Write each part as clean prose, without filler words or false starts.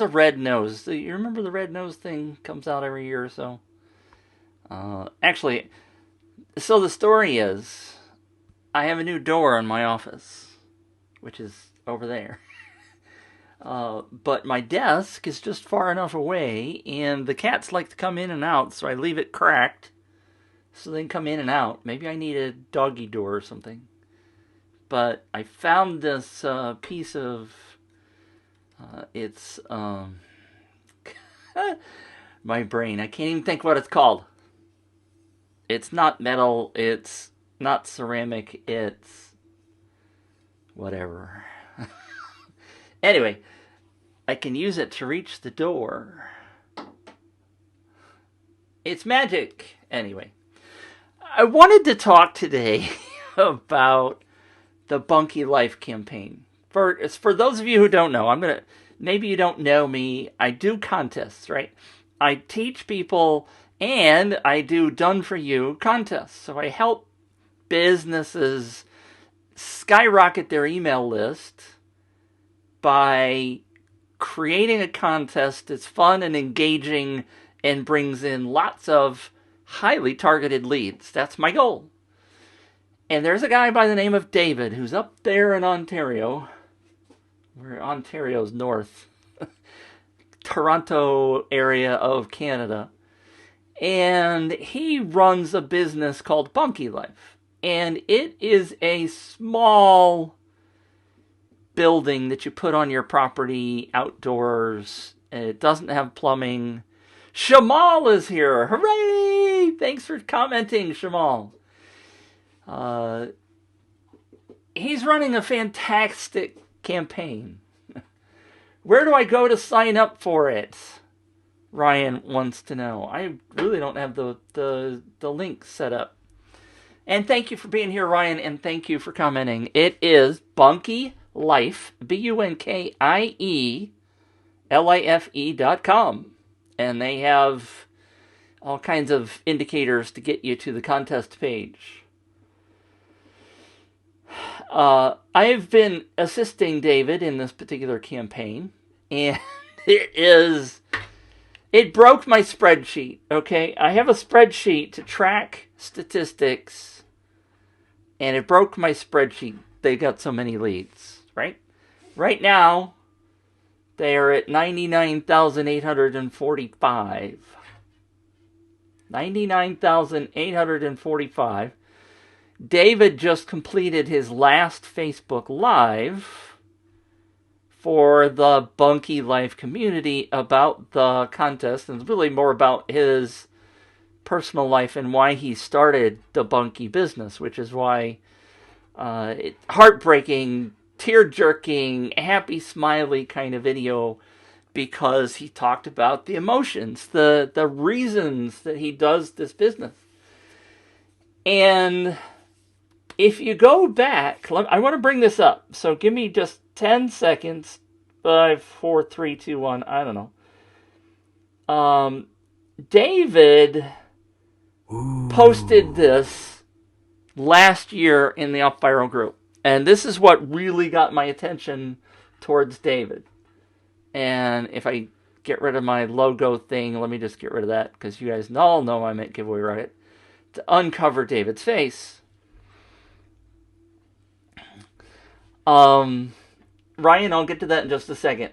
The red nose. You remember the red nose thing comes out every year or so? Actually, so the story is, I have a new door in my office, which is over there. But my desk is just far enough away, and the cats like to come in and out, so I leave it cracked so they can come in and out. Maybe I need a doggy door or something. But I found this piece of it's my brain. I can't even think what it's called. It's not metal. It's not ceramic. It's whatever. Anyway, I can use it to reach the door. It's magic. Anyway, I wanted to talk today about the Bunkie Life campaign. For those of you who don't know, maybe you don't know me. I do contests, right? I teach people and I do done for you contests. So I help businesses skyrocket their email list by creating a contest that's fun and engaging and brings in lots of highly targeted leads. That's my goal. And there's a guy by the name of David who's up there in Ontario, where Ontario's north, Toronto area of Canada. And he runs a business called Bunkie Life. And it is a small building that you put on your property outdoors. It doesn't have plumbing. Shamal is here. Hooray! Thanks for commenting, Shamal. He's running a fantastic campaign. Where do I go to sign up for it? Ryan wants to know. I really don't have the link set up. And thank you for being here, Ryan, and thank you for commenting. It is Bunkie Life, BUNKIELIFE.com. And they have all kinds of indicators to get you to the contest page. I've been assisting David in this particular campaign, and it broke my spreadsheet, okay? I have a spreadsheet to track statistics, and it broke my spreadsheet. They got so many leads, right? Right now, they are at 99,845. 99,845. David just completed his last Facebook Live for the Bunkie Life community about the contest, and it's really more about his personal life and why he started the Bunkie business, which is why heartbreaking, tear-jerking, happy, smiley kind of video, because he talked about the emotions, the reasons that he does this business. And if you go back, I want to bring this up, so give me just 10 seconds. 5, 4, 3, 2, 1, I don't know. David posted this last year in the Up Viral group. And this is what really got my attention towards David. And if I get rid of my logo thing, let me just get rid of that, because you guys all know I meant giveaway, right? To uncover David's face. Ryan, I'll get to that in just a second.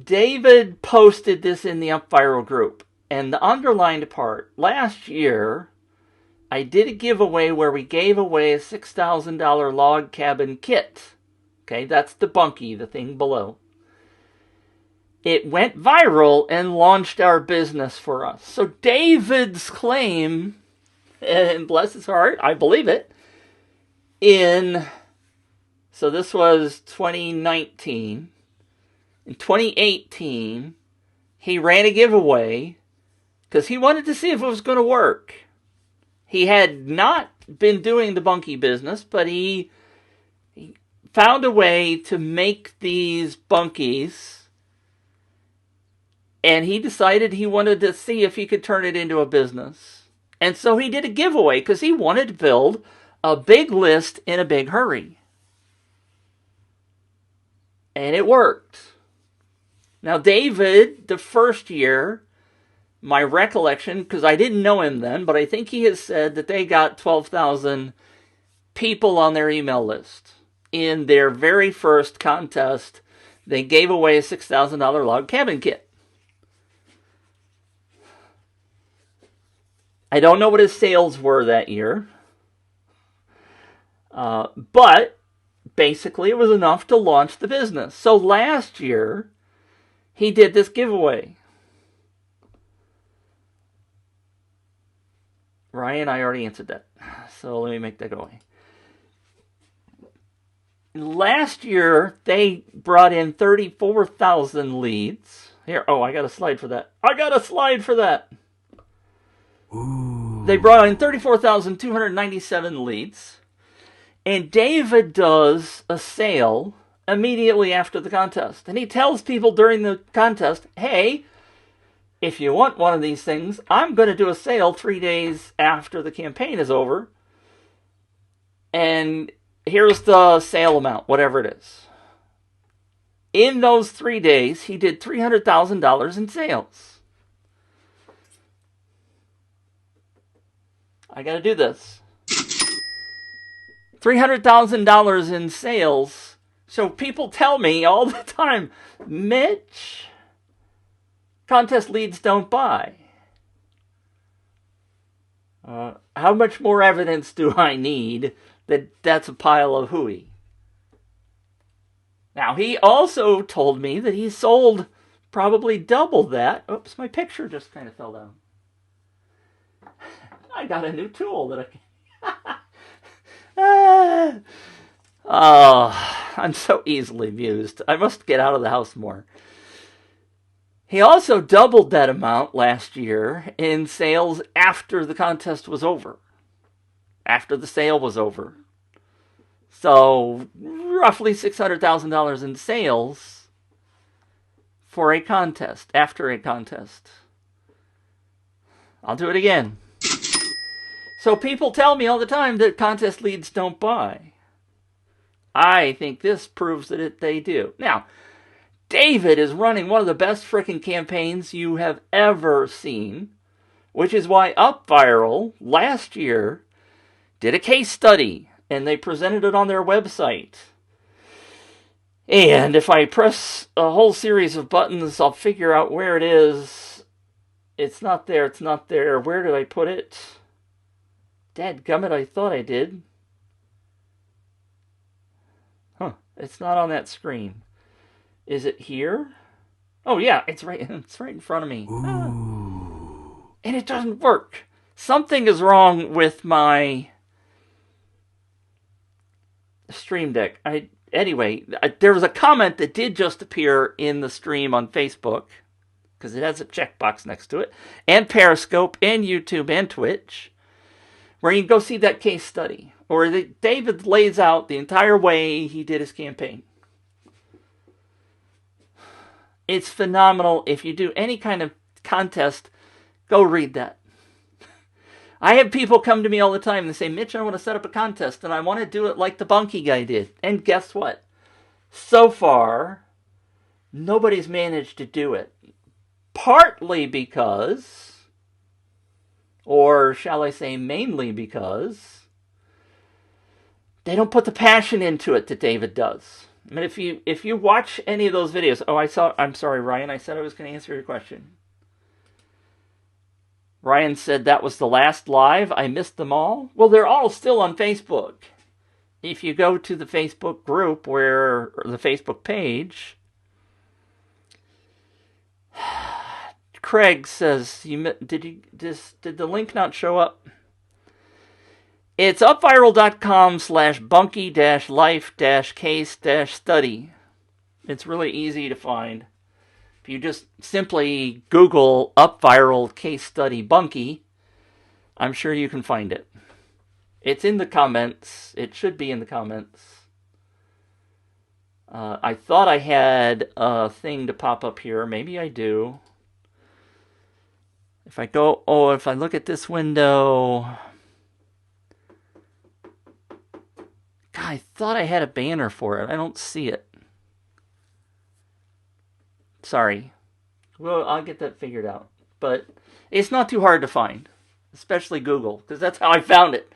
David posted this in the Up Viral group. And the underlined part, last year, I did a giveaway where we gave away a $6,000 log cabin kit. Okay, that's the Bunkie, the thing below. It went viral and launched our business for us. So David's claim, and bless his heart, I believe it, so this was 2019. In 2018, he ran a giveaway because he wanted to see if it was going to work. He had not been doing the Bunkie business, but he found a way to make these bunkies, and he decided he wanted to see if he could turn it into a business. And so he did a giveaway because he wanted to build a big list in a big hurry. And it worked. Now, David, the first year, my recollection, because I didn't know him then, but I think he has said that they got 12,000 people on their email list. In their very first contest, they gave away a $6,000 log cabin kit. I don't know what his sales were that year, but basically it was enough to launch the business. So last year, he did this giveaway. Ryan, I already answered that. So let me make that go away. Last year, they brought in 34,000 leads. Here, I got a slide for that. Ooh. They brought in 34,297 leads. And David does a sale immediately after the contest. And he tells people during the contest, hey, if you want one of these things, I'm going to do a sale 3 days after the campaign is over. And here's the sale amount, whatever it is. In those 3 days, he did $300,000 in sales. I got to do this. $300,000 in sales. So people tell me all the time, Mitch, contest leads don't buy. How much more evidence do I need that that's a pile of hooey? Now, he also told me that he sold probably double that. Oops, my picture just kind of fell down. I got a new tool that I can... I'm so easily amused. I must get out of the house more. He also doubled that amount last year in sales after the contest was over. After the sale was over. So, roughly $600,000 in sales for a contest, after a contest. I'll do it again. So people tell me all the time that contest leads don't buy. I think this proves that they do. Now, David is running one of the best freaking campaigns you have ever seen, which is why UpViral last year did a case study, and they presented it on their website. And if I press a whole series of buttons, I'll figure out where it is. It's not there, it's not there. Where did I put it? Dadgummit, I thought I did. It's not on that screen. Is it here? Oh yeah, it's right in front of me. And it doesn't work. Something is wrong with my Stream Deck. Anyway, there was a comment that did just appear in the stream on Facebook, because it has a checkbox next to it, and Periscope, and YouTube, and Twitch, where you can go see that case study, or David lays out the entire way he did his campaign. It's phenomenal. If you do any kind of contest, go read that. I have people come to me all the time and say, Mitch, I want to set up a contest, and I want to do it like the Bunkie guy did. And guess what? So far, nobody's managed to do it. Partly because, or shall I say mainly because, they don't put the passion into it that David does. I mean, if you watch any of those videos... I'm sorry, Ryan, I said I was going to answer your question. Ryan said that was the last live. I missed them all. Well, they're all still on Facebook. If you go to the Facebook group, or the Facebook page... Craig says, did the link not show up? It's upviral.com/bunkie-life-case-study. It's really easy to find. If you just simply Google UpViral Case Study Bunkie, I'm sure you can find it. It's in the comments. It should be in the comments. I thought I had a thing to pop up here. Maybe I do. If I look at this window... God, I thought I had a banner for it. I don't see it. Sorry. Well, I'll get that figured out. But it's not too hard to find, especially Google, because that's how I found it.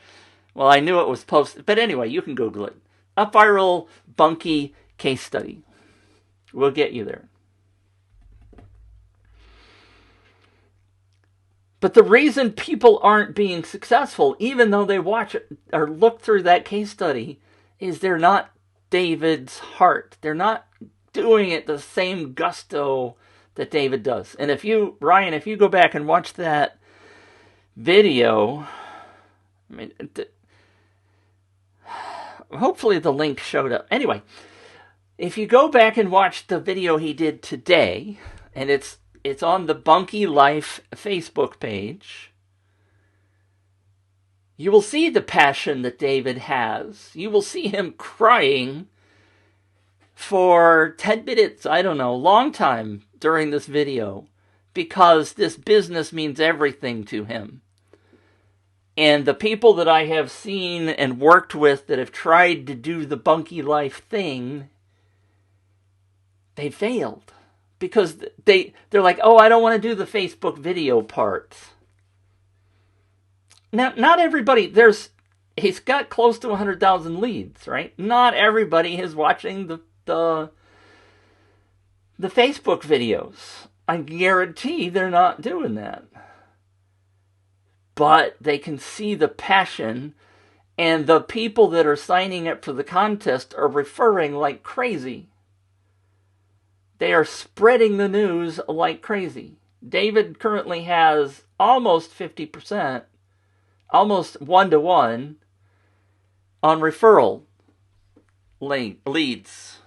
Well, I knew it was posted. But anyway, you can Google it. A viral Bunkie case study. We'll get you there. But the reason people aren't being successful, even though they watch or look through that case study, is they're not David's heart. They're not doing it the same gusto that David does. And Ryan, if you go back and watch that video, I mean, hopefully the link showed up. Anyway, if you go back and watch the video he did today, and it's on the Bunkie Life Facebook page, you will see the passion that David has. You will see him crying for 10 minutes, I don't know, long time during this video, because this business means everything to him. And the people that I have seen and worked with that have tried to do the Bunkie Life thing, they failed. Because they're like, oh, I don't want to do the Facebook video part. Now, not everybody, he's got close to 100,000 leads, right? Not everybody is watching the Facebook videos. I guarantee they're not doing that. But they can see the passion, and the people that are signing up for the contest are referring like crazy. They are spreading the news like crazy. David currently has almost 50%, almost 1-to-1 on referral links.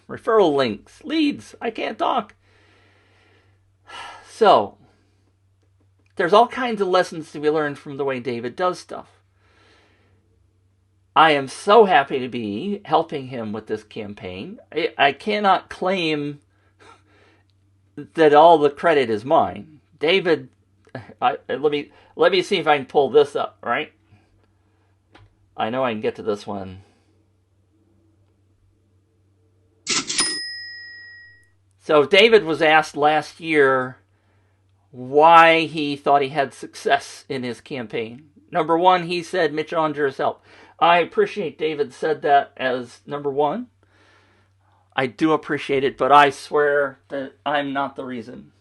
Referral links. Leads. I can't talk. So, there's all kinds of lessons to be learned from the way David does stuff. I am so happy to be helping him with this campaign. I cannot claim that all the credit is mine. David, let me see if I can pull this up, right? I know I can get to this one. So David was asked last year why he thought he had success in his campaign. Number one, he said Mitch Onger's help. I appreciate David said that as number one. I do appreciate it, but I swear that I'm not the reason.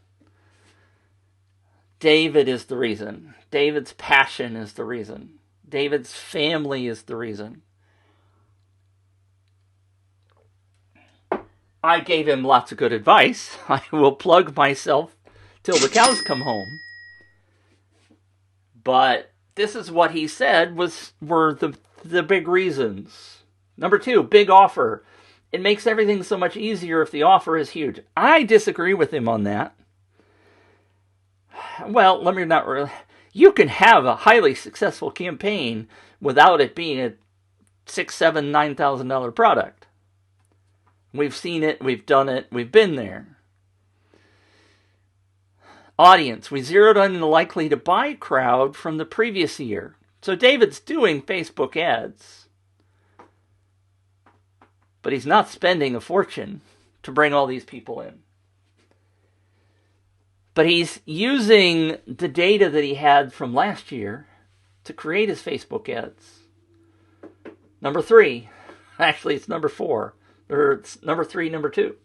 David is the reason. David's passion is the reason. David's family is the reason. I gave him lots of good advice. I will plug myself till the cows come home. But this is what he said were the big reasons. Number two, big offer. It makes everything so much easier if the offer is huge. I disagree with him on that. Well, let me not really. You can have a highly successful campaign without it being a $6,000, $7,000, $9,000 product. We've seen it, we've done it, we've been there. Audience, we zeroed in the likely to buy crowd from the previous year. So David's doing Facebook ads, but he's not spending a fortune to bring all these people in. But he's using the data that he had from last year to create his Facebook ads. Number three, actually it's number four, or it's number three, number two.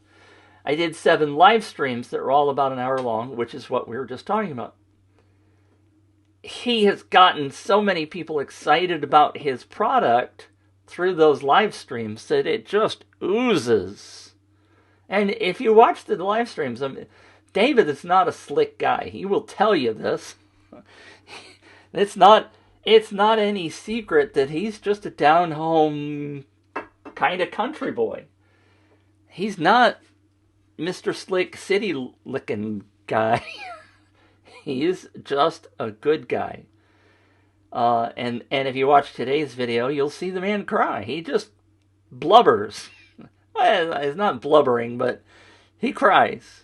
I did 7 live streams that were all about an hour long, which is what we were just talking about. He has gotten so many people excited about his product through those live streams that it just oozes. And if you watch the live streams, David is not a slick guy. He will tell you this. It's not any secret that he's just a down-home kind of country boy. He's not Mr. Slick city-licking guy. He's just a good guy. And if you watch today's video, you'll see the man cry. He just blubbers. Well, he's not blubbering, but he cries.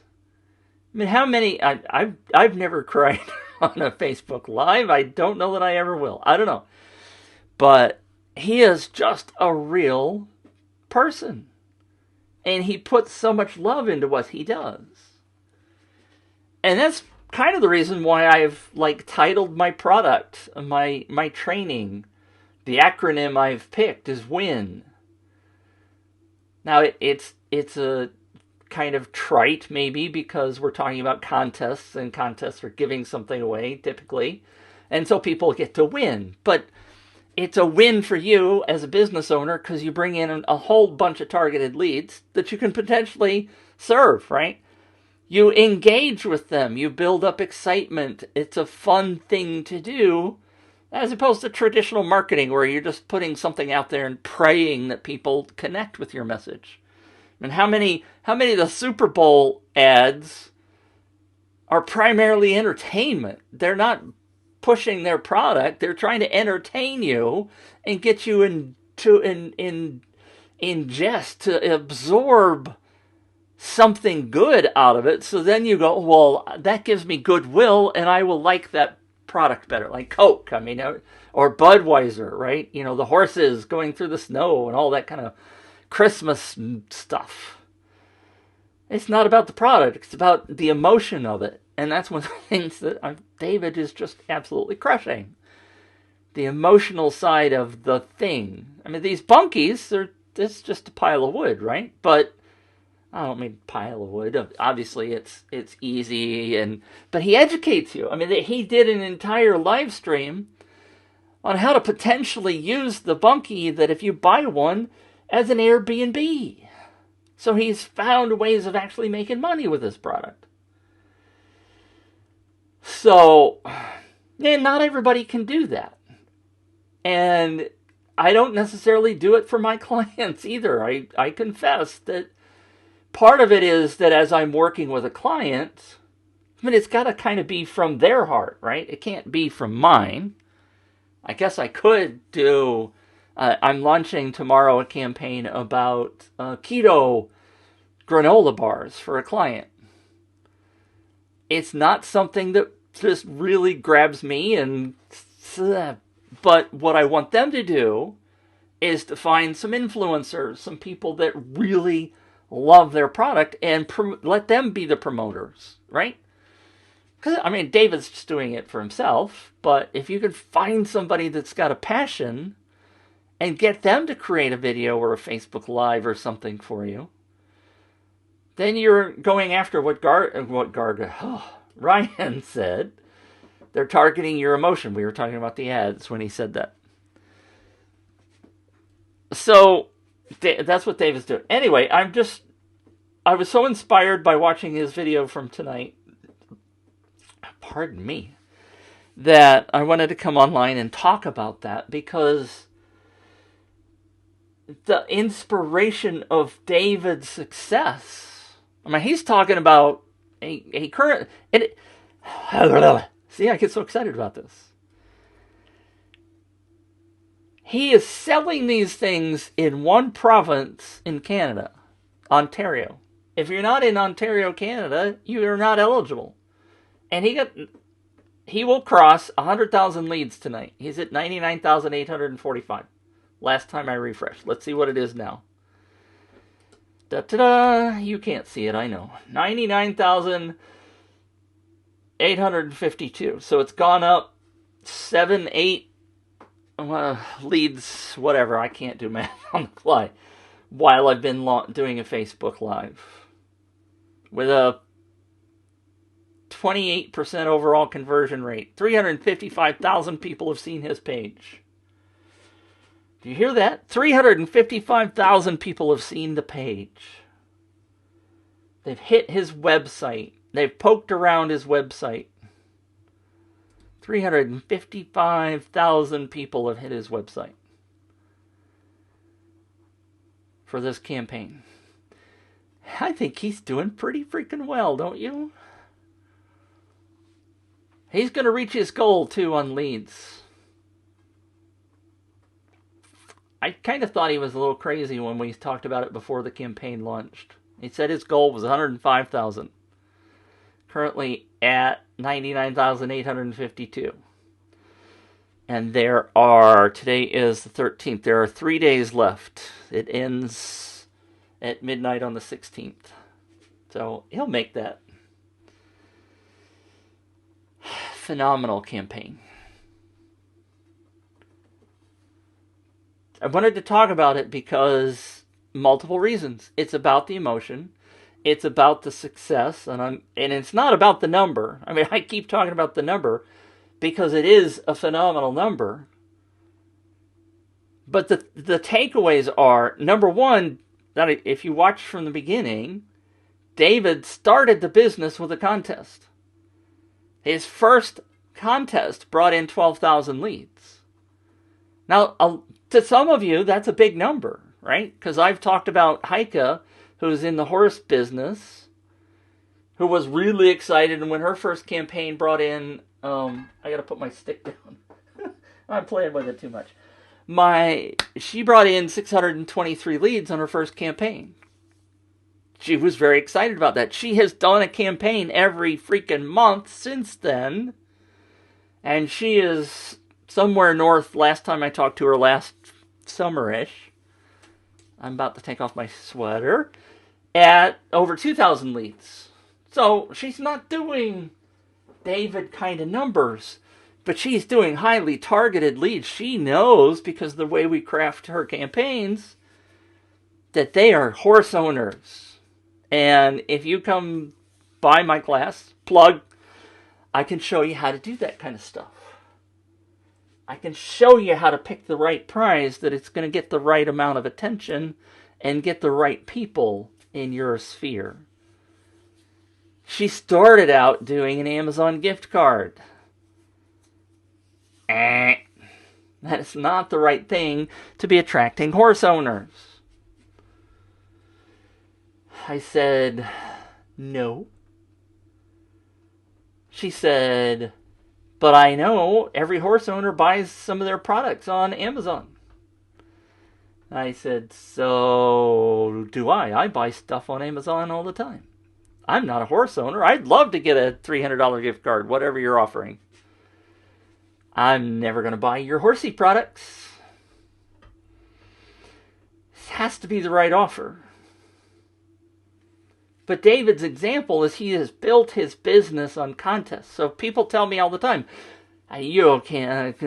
I mean, how many... I've never cried on a Facebook Live. I don't know that I ever will. I don't know. But he is just a real person. And he puts so much love into what he does. And that's kind of the reason why I've titled my product, my training, the acronym I've picked is WIN. Now it's a kind of trite maybe because we're talking about contests, and contests are giving something away typically, and so people get to win. But it's a win for you as a business owner because you bring in a whole bunch of targeted leads that you can potentially serve, right? You engage with them. You build up excitement. It's a fun thing to do as opposed to traditional marketing where you're just putting something out there and praying that people connect with your message. And how many of the Super Bowl ads are primarily entertainment? They're not pushing their product. They're trying to entertain you and get you ingest, to absorb something good out of it. So then you go, well, that gives me goodwill and I will like that product better. Like Coke, or Budweiser, right? The horses going through the snow and all that kind of Christmas stuff. It's not about the product. It's about the emotion of it. And that's one of the things that David is just absolutely crushing. The emotional side of the thing. These bunkies, it's just a pile of wood, right? But I don't mean pile of wood. Obviously, it's easy, but he educates you. He did an entire live stream on how to potentially use the bunkie that if you buy one as an Airbnb. So he's found ways of actually making money with this product. So, not everybody can do that. And I don't necessarily do it for my clients either. I confess that part of it is that as I'm working with a client, it's got to kind of be from their heart, right? It can't be from mine. I guess I could do... I'm launching tomorrow a campaign about keto granola bars for a client. It's not something that just really grabs me, but what I want them to do is to find some influencers, some people that really love their product, and let them be the promoters, right? Because, David's just doing it for himself, but if you can find somebody that's got a passion and get them to create a video or a Facebook Live or something for you, then you're going after what Ryan said. They're targeting your emotion. We were talking about the ads when he said that. So that's what David's doing. Anyway, I was so inspired by watching his video from tonight, pardon me, that I wanted to come online and talk about that because the inspiration of David's success. He's talking about a current... See, I get so excited about this. He is selling these things in one province in Canada, Ontario. If you're not in Ontario, Canada, you are not eligible. And he will cross 100,000 leads tonight. He's at 99,845. Last time I refreshed. Let's see what it is now. Da-da-da! You can't see it, I know. 99,852. So it's gone up 7, 8 leads, whatever. I can't do math on the fly. While I've been doing a Facebook Live. With a 28% overall conversion rate. 355,000 people have seen his page. Do you hear that? 355,000 people have seen the page. They've hit his website. They've poked around his website. 355,000 people have hit his website for this campaign. I think he's doing pretty freaking well, don't you? He's going to reach his goal, too, on leads. I kind of thought he was a little crazy when we talked about it before the campaign launched. He said his goal was 105,000. Currently at 99,852. And today is the 13th. There are 3 days left. It ends at midnight on the 16th. So he'll make that. Phenomenal campaign. I wanted to talk about it because multiple reasons. It's about the emotion. It's about the success. And it's not about the number. I mean, I keep talking about the number because it is a phenomenal number. But the takeaways are, number one, that if you watch from the beginning, David started the business with a contest. His first contest brought in 12,000 leads. Now, to some of you, that's a big number, right? Because I've talked about Heike, who's in the horse business, who was really excited, and when her first campaign brought in, I got to put my stick down. I'm playing with it too much. She brought in 623 leads on her first campaign. She was very excited about that. She has done a campaign every freaking month since then, and she is somewhere north. Last time I talked to her, last summer-ish, I'm about to take off my sweater, at over 2,000 leads. So she's not doing David kind of numbers, but she's doing highly targeted leads. She knows, because of the way we craft her campaigns, that they are horse owners. And if you come by my class, plug, I can show you how to do that kind of stuff. I can show you how to pick the right prize that it's going to get the right amount of attention and get the right people in your sphere. She started out doing an Amazon gift card. That is not the right thing to be attracting horse owners. I said, no. She said, but I know every horse owner buys some of their products on Amazon. I said, so do I. I buy stuff on Amazon all the time. I'm not a horse owner. I'd love to get a $300 gift card, whatever you're offering. I'm never going to buy your horsey products. It has to be the right offer. But David's example is he has built his business on contests. So people tell me all the time,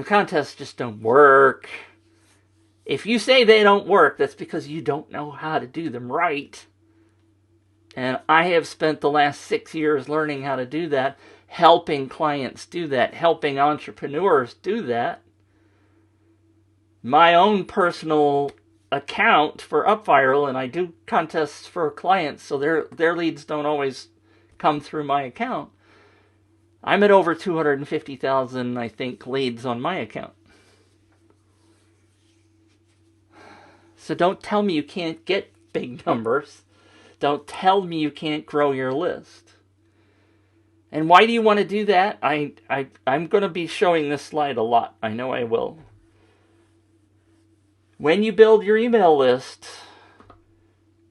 contests just don't work. If you say they don't work, that's because you don't know how to do them right. And I have spent the last 6 years learning how to do that, helping clients do that, helping entrepreneurs do that. My own personal account for UpViral, and I do contests for clients, so their leads don't always come through my account. I'm at over 250,000, I think, leads on my account. So don't tell me you can't get big numbers. Don't tell me you can't grow your list. And why do you want to do that? I'm going to be showing this slide a lot. I know I will. When you build your email list,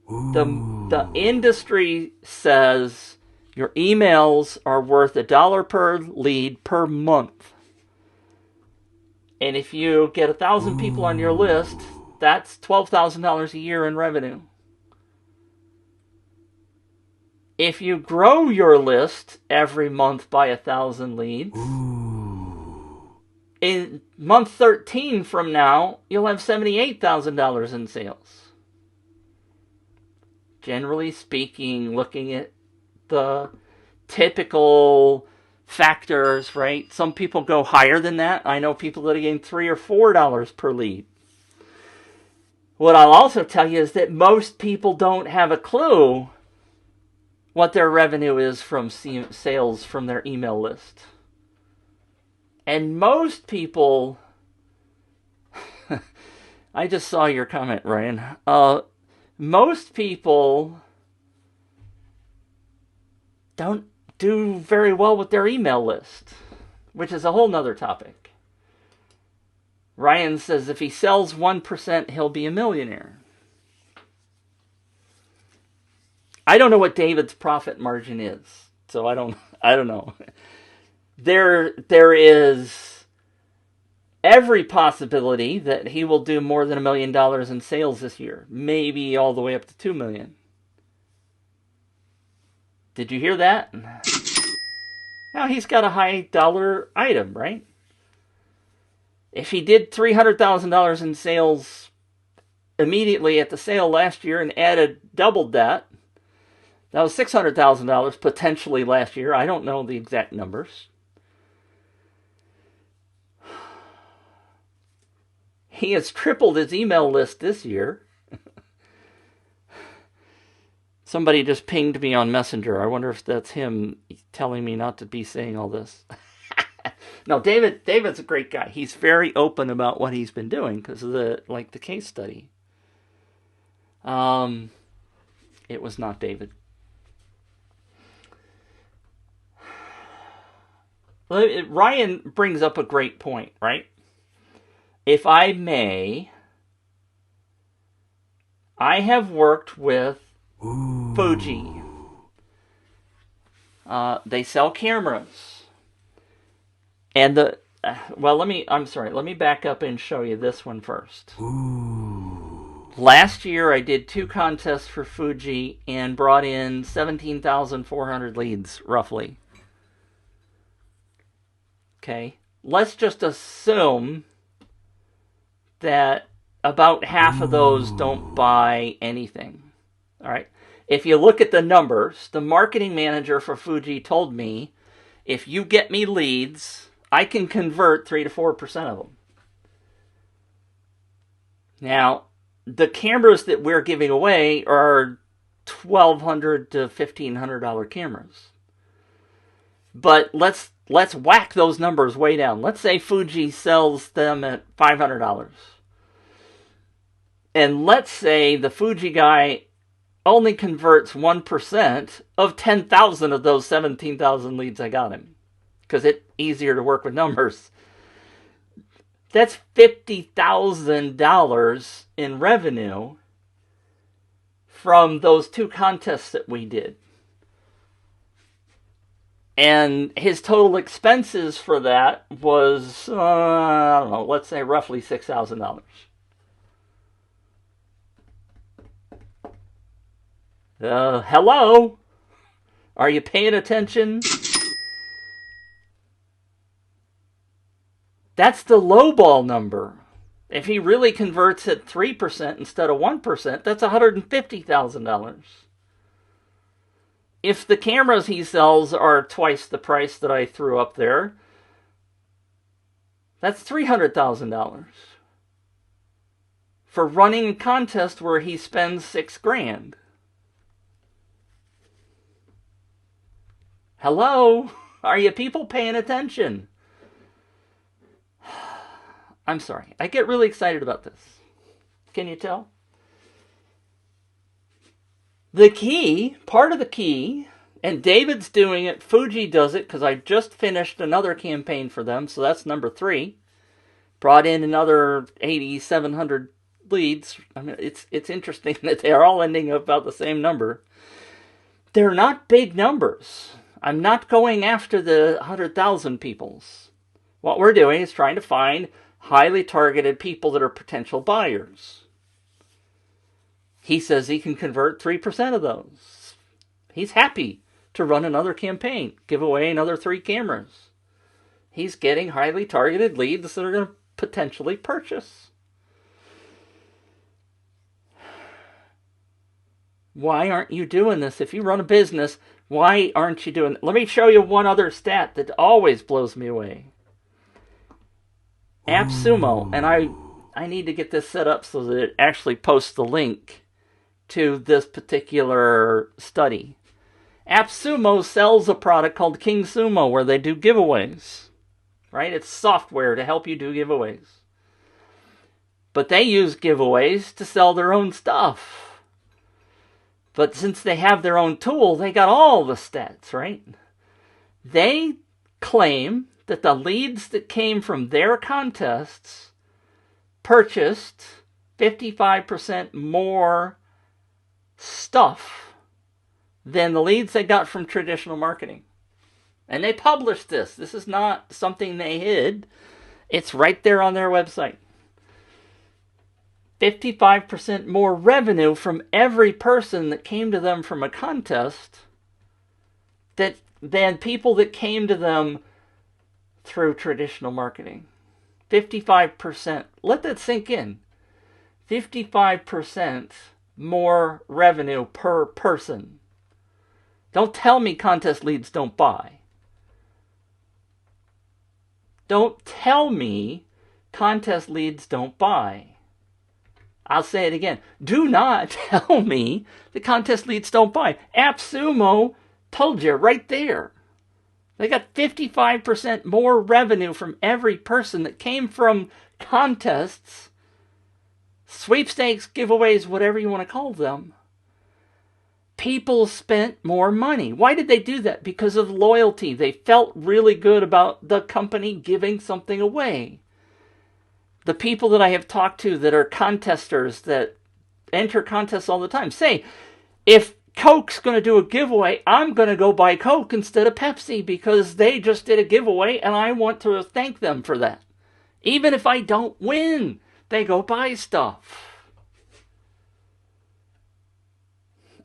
the industry says your emails are worth $1 per lead per month. And if you get 1,000 people on your list, that's $12,000 a year in revenue. If you grow your list every month by 1,000 leads, in month 13 from now, you'll have $78,000 in sales. Generally speaking, looking at the typical factors, right? Some people go higher than that. I know people that are getting $3 or $4 per lead. What I'll also tell you is that most people don't have a clue what their revenue is from sales from their email list. And most people, I just saw your comment, Ryan. Most people don't do very well with their email list, which is a whole nother topic. Ryan says if he sells 1%, he'll be a millionaire. I don't know what David's profit margin is, so I don't know. There is every possibility that he will do more than $1 million in sales this year, maybe all the way up to $2 million. Did you hear that? Now he's got a high dollar item, right? If he did $300,000 in sales immediately at the sale last year and doubled that was $600,000 potentially last year. I don't know the exact numbers. He has tripled his email list this year. Somebody just pinged me on Messenger. I wonder if that's him telling me not to be saying all this. No, David's a great guy. He's very open about what he's been doing because of the case study. It was not David. Ryan brings up a great point, right? If I may, I have worked with Fuji. They sell cameras. And let me back up and show you this one first. Last year I did 2 contests for Fuji and brought in 17,400 leads, roughly. Okay, let's just assume that about half of those don't buy anything. All right. If you look at the numbers, the marketing manager for Fuji told me, if you get me leads, I can convert 3 to 4% of them. Now, the cameras that we're giving away are $1,200 to $1,500 cameras. But let's whack those numbers way down. Let's say Fuji sells them at $500. And let's say the Fuji guy only converts 1% of 10,000 of those 17,000 leads I got him. Because it's easier to work with numbers. That's $50,000 in revenue from those 2 contests that we did. And his total expenses for that was, I don't know, let's say roughly $6,000. Hello? Are you paying attention? That's the lowball number. If he really converts at 3% instead of 1%, that's $150,000. If the cameras he sells are twice the price that I threw up there, that's $300,000 for running a contest where he spends $6,000. Hello? Are you people paying attention? I'm sorry. I get really excited about this. Can you tell? The key, part of the key, and David's doing it, Fuji does it, because I just finished another campaign for them, so that's number 3. Brought in another 8,700 leads. I mean, it's interesting that they are all ending up about the same number. They're not big numbers. I'm not going after the 100,000 peoples. What we're doing is trying to find highly targeted people that are potential buyers. He says he can convert 3% of those. He's happy to run another campaign, give away another 3 cameras. He's getting highly targeted leads that are going to potentially purchase. Why aren't you doing this? If you run a business, why aren't you doing it? Let me show you one other stat that always blows me away. AppSumo, and I need to get this set up so that it actually posts the link to this particular study. AppSumo sells a product called King Sumo where they do giveaways. Right? It's software to help you do giveaways. But they use giveaways to sell their own stuff. But since they have their own tool, they got all the stats, right? They claim that the leads that came from their contests purchased 55% more stuff than the leads they got from traditional marketing. And they published this. This is not something they hid. It's right there on their website. 55% more revenue from every person that came to them from a contest than people that came to them through traditional marketing. 55%. Let that sink in. 55% more revenue per person. Don't tell me contest leads don't buy. Don't tell me contest leads don't buy. I'll say it again. Do not tell me the contest leads don't buy. AppSumo told you right there. They got 55% more revenue from every person that came from contests, sweepstakes, giveaways, whatever you want to call them. People spent more money. Why did they do that? Because of loyalty. They felt really good about the company giving something away. The people that I have talked to that are contesters that enter contests all the time say, if Coke's going to do a giveaway, I'm going to go buy Coke instead of Pepsi because they just did a giveaway and I want to thank them for that. Even if I don't win, they go buy stuff.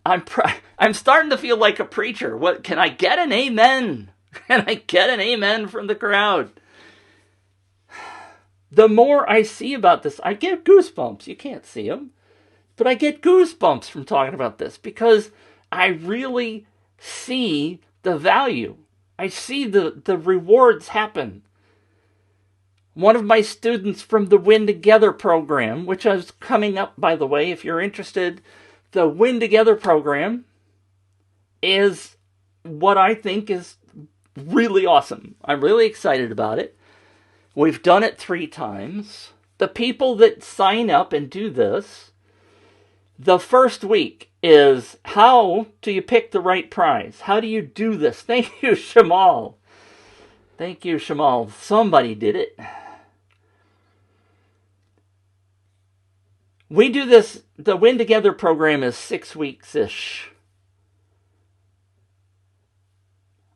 I'm starting to feel like a preacher. What can I get an amen? Can I get an amen from the crowd? The more I see about this, I get goosebumps. You can't see them. But I get goosebumps from talking about this because I really see the value. I see the rewards happen. One of my students from the Win Together program, which is coming up, by the way, if you're interested, the Win Together program is what I think is really awesome. I'm really excited about it. We've done it 3 times. The people that sign up and do this, the first week is how do you pick the right prize? How do you do this? Thank you, Shamal. Thank you, Shamal. Somebody did it. We do this, the Win Together program is 6 weeks-ish.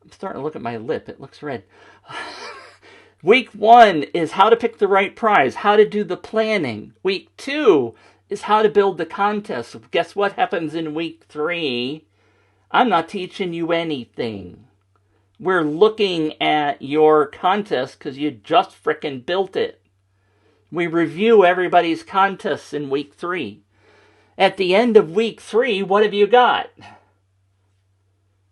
I'm starting to look at my lip. It looks red. Week 1 is how to pick the right prize, how to do the planning. Week 2 is how to build the contest. Guess what happens in week 3? I'm not teaching you anything. We're looking at your contest because you just frickin' built it. We review everybody's contests in week 3. At the end of week 3, what have you got?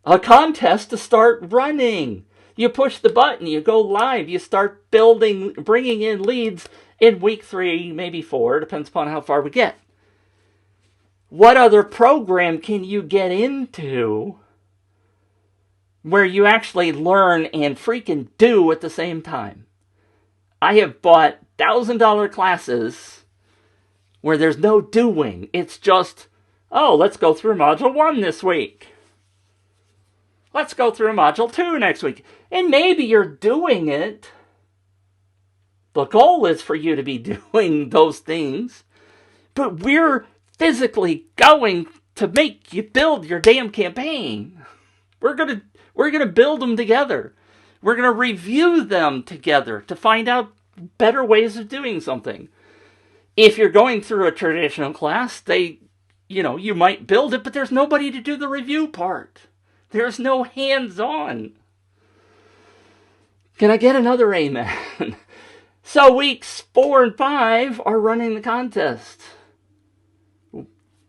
A contest to start running. You push the button, you go live, you start building, bringing in leads in week 3, maybe 4, depends upon how far we get. What other program can you get into where you actually learn and freaking do at the same time? I have bought $1,000 classes where there's no doing. It's just, oh, let's go through Module 1 this week. Let's go through Module 2 next week. And maybe you're doing it. The goal is for you to be doing those things. But we're physically going to make you build your damn campaign. We're gonna build them together. We're gonna review them together to find out better ways of doing something. If you're going through a traditional class, you might build it, but there's nobody to do the review part. There's no hands-on. Can I get another amen? So weeks 4 and 5 are running the contest.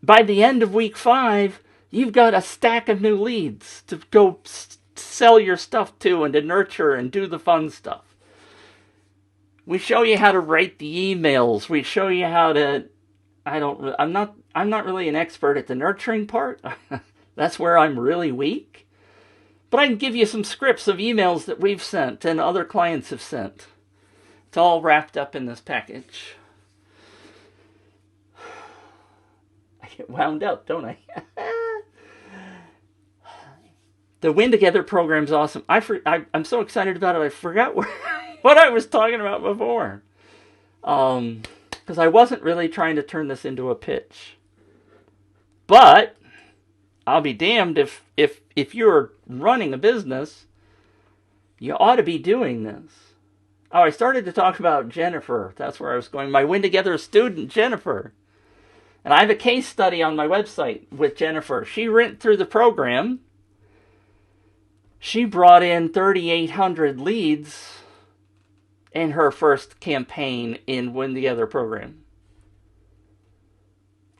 By the end of week 5, you've got a stack of new leads to go sell your stuff to and to nurture and do the fun stuff. We show you how to write the emails. We show you how to, I'm not really an expert at the nurturing part. That's where I'm really weak. But I can give you some scripts of emails that we've sent and other clients have sent. It's all wrapped up in this package. I get wound up, don't I? The Win Together program's awesome. I'm so excited about it, I forgot what I was talking about before. Because I wasn't really trying to turn this into a pitch. But I'll be damned if you're running a business, you ought to be doing this. Oh, I started to talk about Jennifer. That's where I was going. My Win Together student, Jennifer. And I have a case study on my website with Jennifer. She went through the program. She brought in 3,800 leads in her first campaign in Win Together program.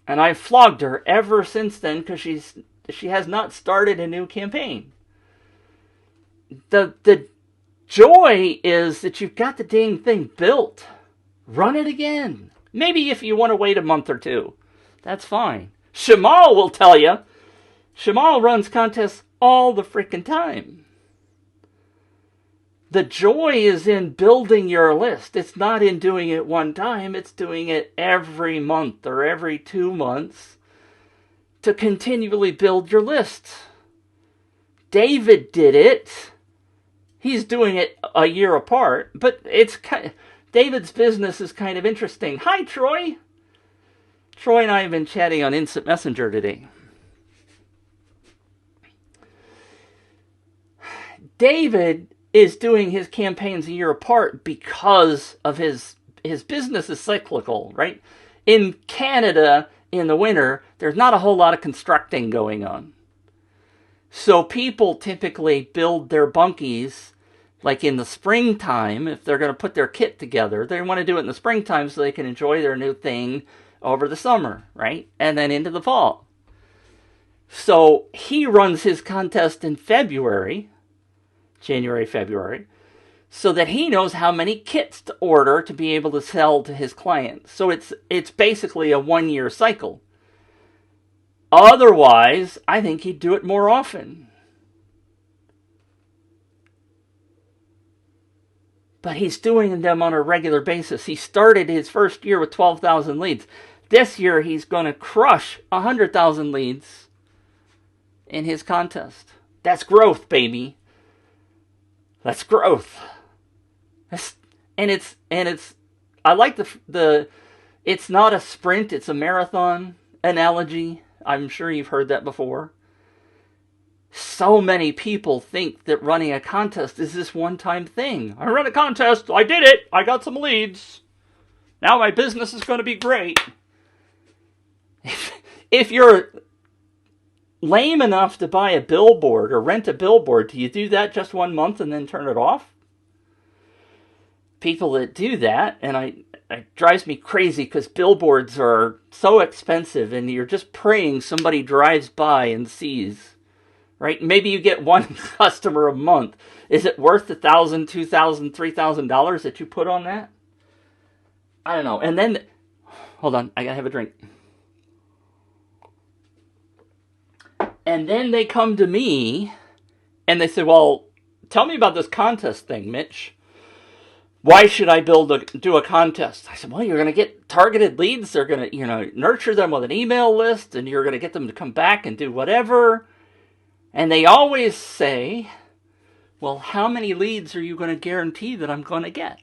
And I've flogged her ever since then because she has not started a new campaign. The joy is that you've got the dang thing built. Run it again. Maybe if you want to wait a month or two, that's fine. Shamal will tell you. Shamal runs contests all the freaking time. The joy is in building your list. It's not in doing it one time. It's doing it every month or every 2 months to continually build your list. David did it. He's doing it a year apart, but David's business is kind of interesting. Hi, Troy. Troy and I have been chatting on Instant Messenger today. David is doing his campaigns a year apart because of his business is cyclical, right? In Canada, in the winter, there's not a whole lot of constructing going on. So people typically build their bunkies like in the springtime. If they're going to put their kit together, they want to do it in the springtime so they can enjoy their new thing over the summer, right? And then into the fall. So he runs his contest in February, January, February, so that he knows how many kits to order to be able to sell to his clients. So it's basically a 1-year cycle. Otherwise, I think he'd do it more often. But he's doing them on a regular basis. He started his first year with 12,000 leads. This year, he's going to crush 100,000 leads in his contest. That's growth, baby. That's growth. I like the it's not a sprint, it's a marathon analogy. I'm sure you've heard that before. So many people think that running a contest is this one-time thing. I ran a contest, I did it, I got some leads. Now my business is going to be great. If you're lame enough to buy a billboard or rent a billboard, do you do that just 1 month and then turn it off? People that do that, and it drives me crazy because billboards are so expensive and you're just praying somebody drives by and sees, right? Maybe you get one customer a month. Is it worth $1,000, $2,000, $3,000 that you put on that? I don't know. And then, hold on, I gotta have a drink. And then they come to me and they say, well, tell me about this contest thing, Mitch. Why should I do a contest? I said, well, you're going to get targeted leads. They're going to, nurture them with an email list, and you're going to get them to come back and do whatever. And they always say, well, how many leads are you going to guarantee that I'm going to get?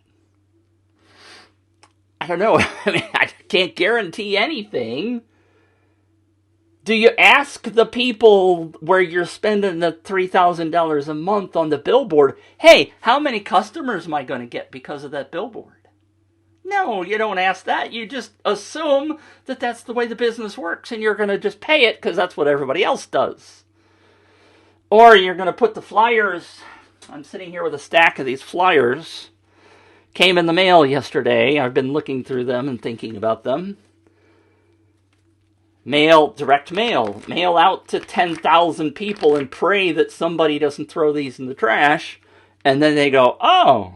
I don't know. I mean, I can't guarantee anything. Do you ask the people where you're spending the $3,000 a month on the billboard, hey, how many customers am I going to get because of that billboard? No, you don't ask that. You just assume that that's the way the business works and you're going to just pay it because that's what everybody else does. Or you're going to put the flyers. I'm sitting here with a stack of these flyers. Came in the mail yesterday. I've been looking through them and thinking about them. Direct mail out to 10,000 people and pray that somebody doesn't throw these in the trash. And then they go, oh,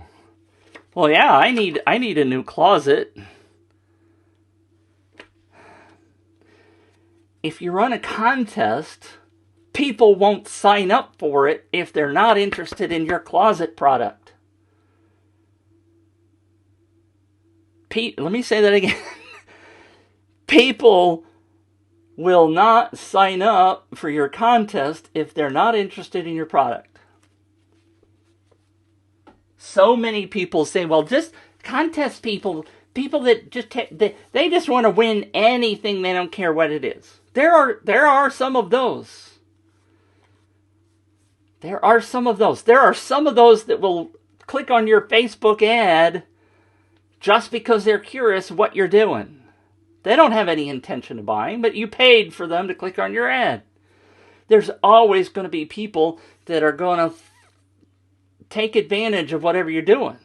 well, yeah, I need a new closet. If you run a contest, people won't sign up for it if they're not interested in your closet product. Let me say that again. People will not sign up for your contest if they're not interested in your product. So many people say, well, just contest people that just they just want to win anything, they don't care what it is. There are some of those. There are some of those that will click on your Facebook ad just because they're curious what you're doing. They don't have any intention of buying, but you paid for them to click on your ad. There's always going to be people that are going to take advantage of whatever you're doing.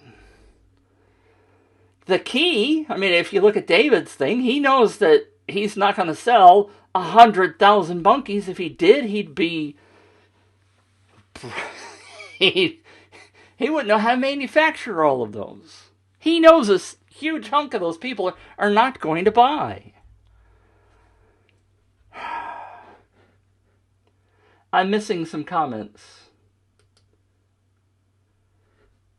The key, I mean, if you look at David's thing, he knows that he's not going to sell 100,000 bunkies. If he did, he'd be... he wouldn't know how to manufacture all of those. He knows a huge hunk of those people are not going to buy. I'm missing some comments.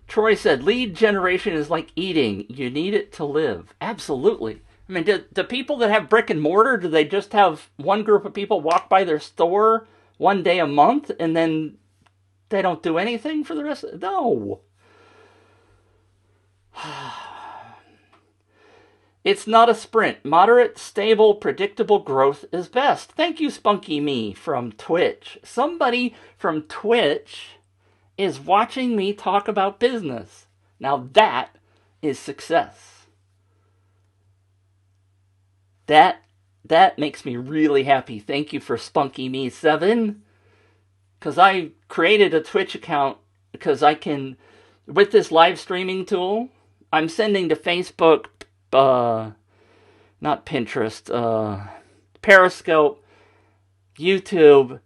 Troy said, lead generation is like eating. You need it to live. Absolutely. I mean, do people that have brick and mortar, do they just have one group of people walk by their store one day a month and then they don't do anything for the rest of it? No. It's not a sprint. Moderate, stable, predictable growth is best. Thank you, Spunky Me from Twitch. Somebody from Twitch is watching me talk about business. Now that is success. That makes me really happy. Thank you for Spunky Me 7. Because I created a Twitch account because I can, with this live streaming tool, I'm sending to Facebook, not Pinterest, Periscope, YouTube,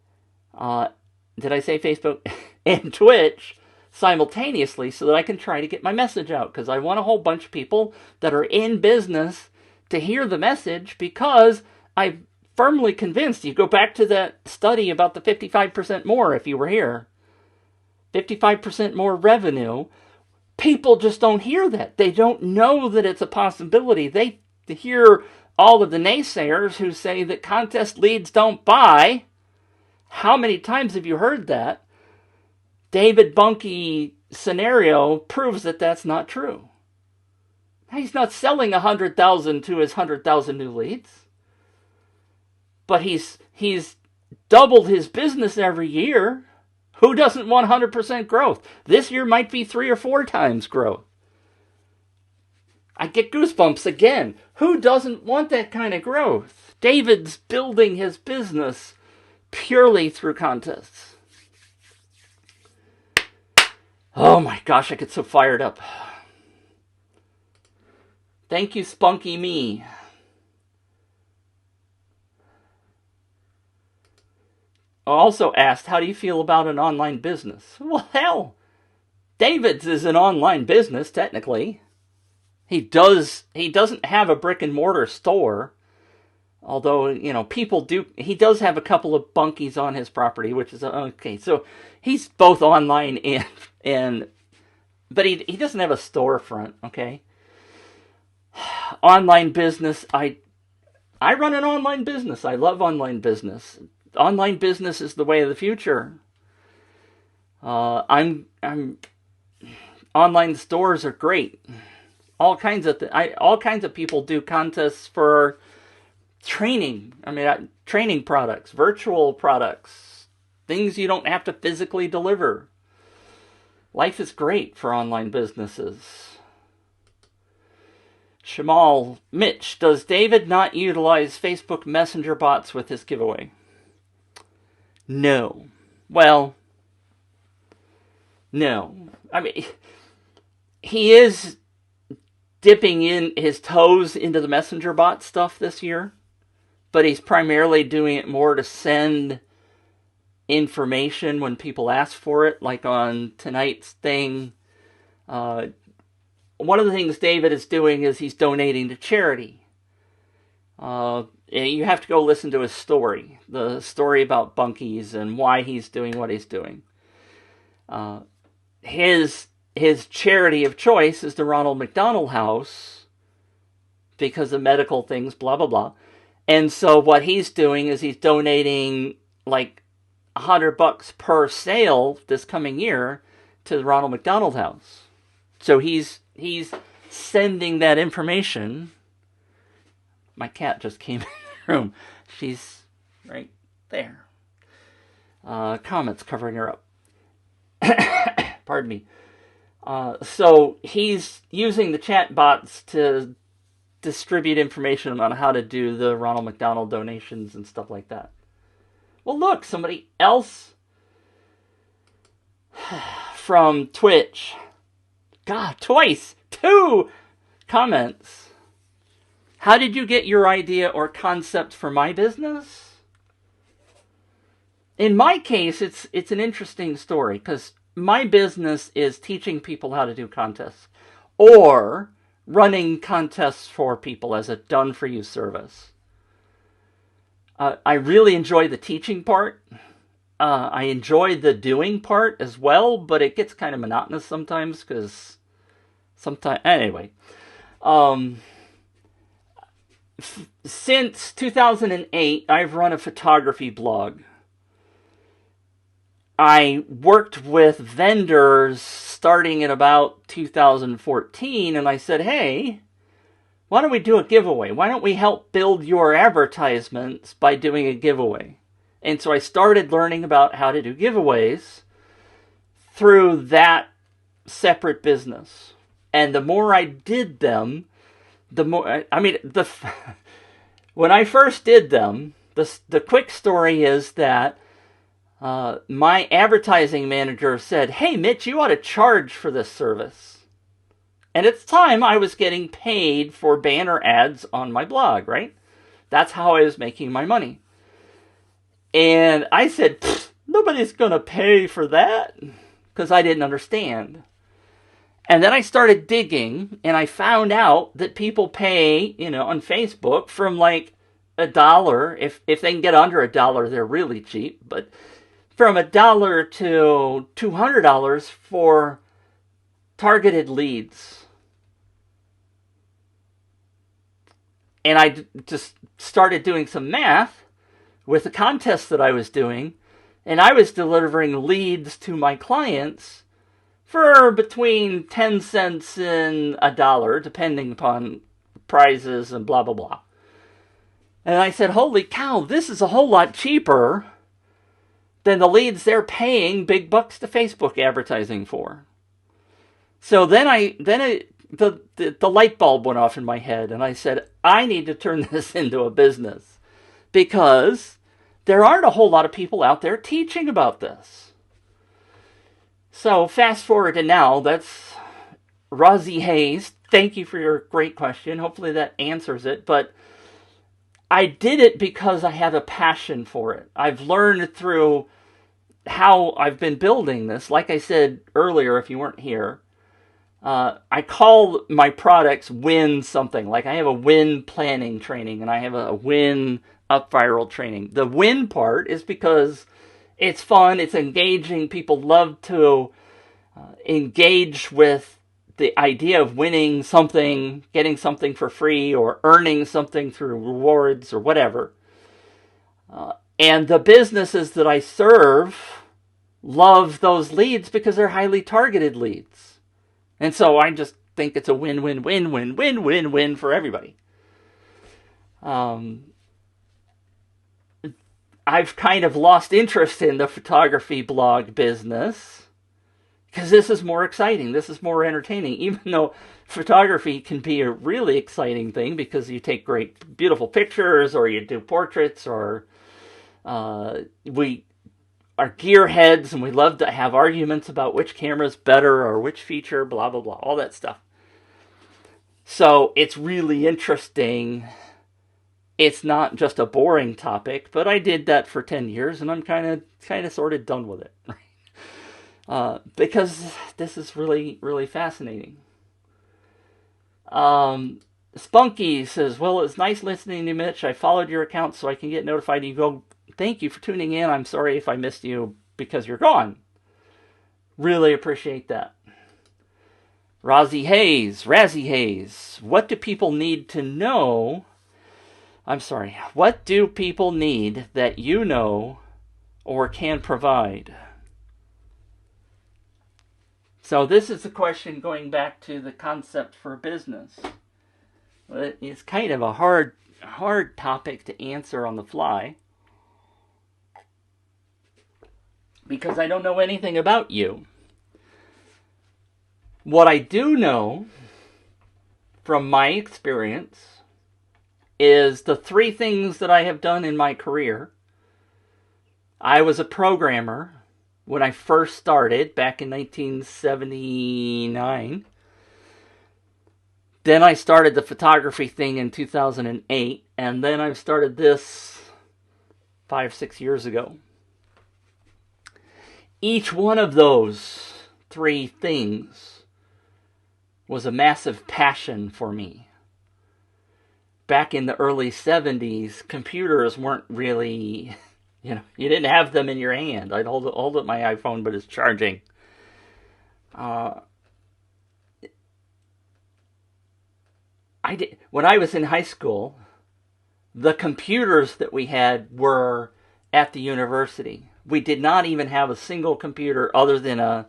did I say Facebook? And Twitch simultaneously so that I can try to get my message out. Because I want a whole bunch of people that are in business to hear the message, because I'm firmly convinced, you go back to that study about the 55% more if you were here, 55% more revenue, people just don't hear that. They don't know that it's a possibility. They hear all of the naysayers who say that contest leads don't buy. How many times have you heard that? David Bunkie scenario proves that that's not true. He's not selling 100,000 to his 100,000 new leads. But he's doubled his business every year. Who doesn't want 100% growth? This year might be 3 or 4 times growth. I get goosebumps again. Who doesn't want that kind of growth? David's building his business purely through contests. Oh my gosh, I get so fired up. Thank you, Spunky Me. Also asked, how do you feel about an online business? Well, hell, David's is an online business, technically. He doesn't have a brick and mortar store. Although, you know, people do. He does have a couple of bunkies on his property, which is okay. So he's both online and but he doesn't have a storefront, okay? Online business, I run an online business. I love online business. Online business is the way of the future. I'm online stores are great. All kinds of people do contests for training. I mean, training products, virtual products, things you don't have to physically deliver. Life is great for online businesses. Shamal, Mitch, does David not utilize Facebook Messenger bots with his giveaway? No. Well, no. I mean, he is dipping in his toes into the Messenger bot stuff this year, but he's primarily doing it more to send information when people ask for it, like on tonight's thing. One of the things David is doing is he's donating to charity. You have to go listen to his story, the story about bunkies and why he's doing what he's doing. His charity of choice is the Ronald McDonald House because of medical things, blah, blah, blah. And so what he's doing is he's donating like $100 per sale this coming year to the Ronald McDonald House. So he's sending that information. My cat just came in the room. She's right there. Comments covering her up. Pardon me. So he's using the chat bots to distribute information on how to do the Ronald McDonald donations and stuff like that. Well, look, somebody else from Twitch. God, twice. 2 comments. How did you get your idea or concept for my business? In my case, it's an interesting story because my business is teaching people how to do contests or running contests for people as a done-for-you service. I really enjoy the teaching part. I enjoy the doing part as well, but it gets kind of monotonous sometimes because anyway. Since 2008, I've run a photography blog. I worked with vendors starting in about 2014, and I said, hey, why don't we do a giveaway? Why don't we help build your advertisements by doing a giveaway? And so I started learning about how to do giveaways through that separate business. And the more I did them, the more, when I first did them, the quick story is that my advertising manager said, hey, Mitch, you ought to charge for this service. And at the time, I was getting paid for banner ads on my blog, right? That's how I was making my money. And I said, nobody's going to pay for that, because I didn't understand. And then I started digging, and I found out that people pay, on Facebook from like $1. If they can get under $1, they're really cheap. But from $1 to $200 for targeted leads. And I just started doing some math with the contest that I was doing, and I was delivering leads to my clients for between 10 cents and $1, depending upon prizes and blah, blah, blah. And I said, holy cow, this is a whole lot cheaper than the leads they're paying big bucks to Facebook advertising for. So then the light bulb went off in my head, and I said, I need to turn this into a business, because there aren't a whole lot of people out there teaching about this. So fast forward to now, that's Rosie Hayes. Thank you for your great question. Hopefully that answers it. But I did it because I have a passion for it. I've learned through how I've been building this. Like I said earlier, if you weren't here, I call my products win something. Like I have a win planning training, and I have a win up viral training. The win part is because it's fun, it's engaging. People love to engage with the idea of winning something, getting something for free, or earning something through rewards or whatever. And the businesses that I serve love those leads because they're highly targeted leads. And so I just think it's a win-win-win-win-win-win-win for everybody. I've kind of lost interest in the photography blog business because this is more exciting. This is more entertaining, even though photography can be a really exciting thing because you take great, beautiful pictures, or you do portraits, or we are gearheads and we love to have arguments about which camera's better or which feature, blah, blah, blah, all that stuff. So it's really interesting. It's not just a boring topic, but I did that for 10 years, and I'm kind of sort of done with it. Because this is really, really fascinating. Spunky says, well, it's nice listening to Mitch. I followed your account so I can get notified you go. Thank you for tuning in. I'm sorry if I missed you because you're gone. Really appreciate that. Razzie Hayes. What do people need to know? What do people need that you know or can provide? So this is a question going back to the concept for business. It's kind of a hard topic to answer on the fly, because I don't know anything about you. What I do know from my experience is the three things that I have done in my career. I was a programmer when I first started back in 1979. Then I started the photography thing in 2008, and then I've started this 5-6 years ago. Each one of those three things was a massive passion for me. Back in the early 70s, computers weren't really, you didn't have them in your hand. I'd hold up my iPhone, but it's charging. When I was in high school, the computers that we had were at the university. We did not even have a single computer other than a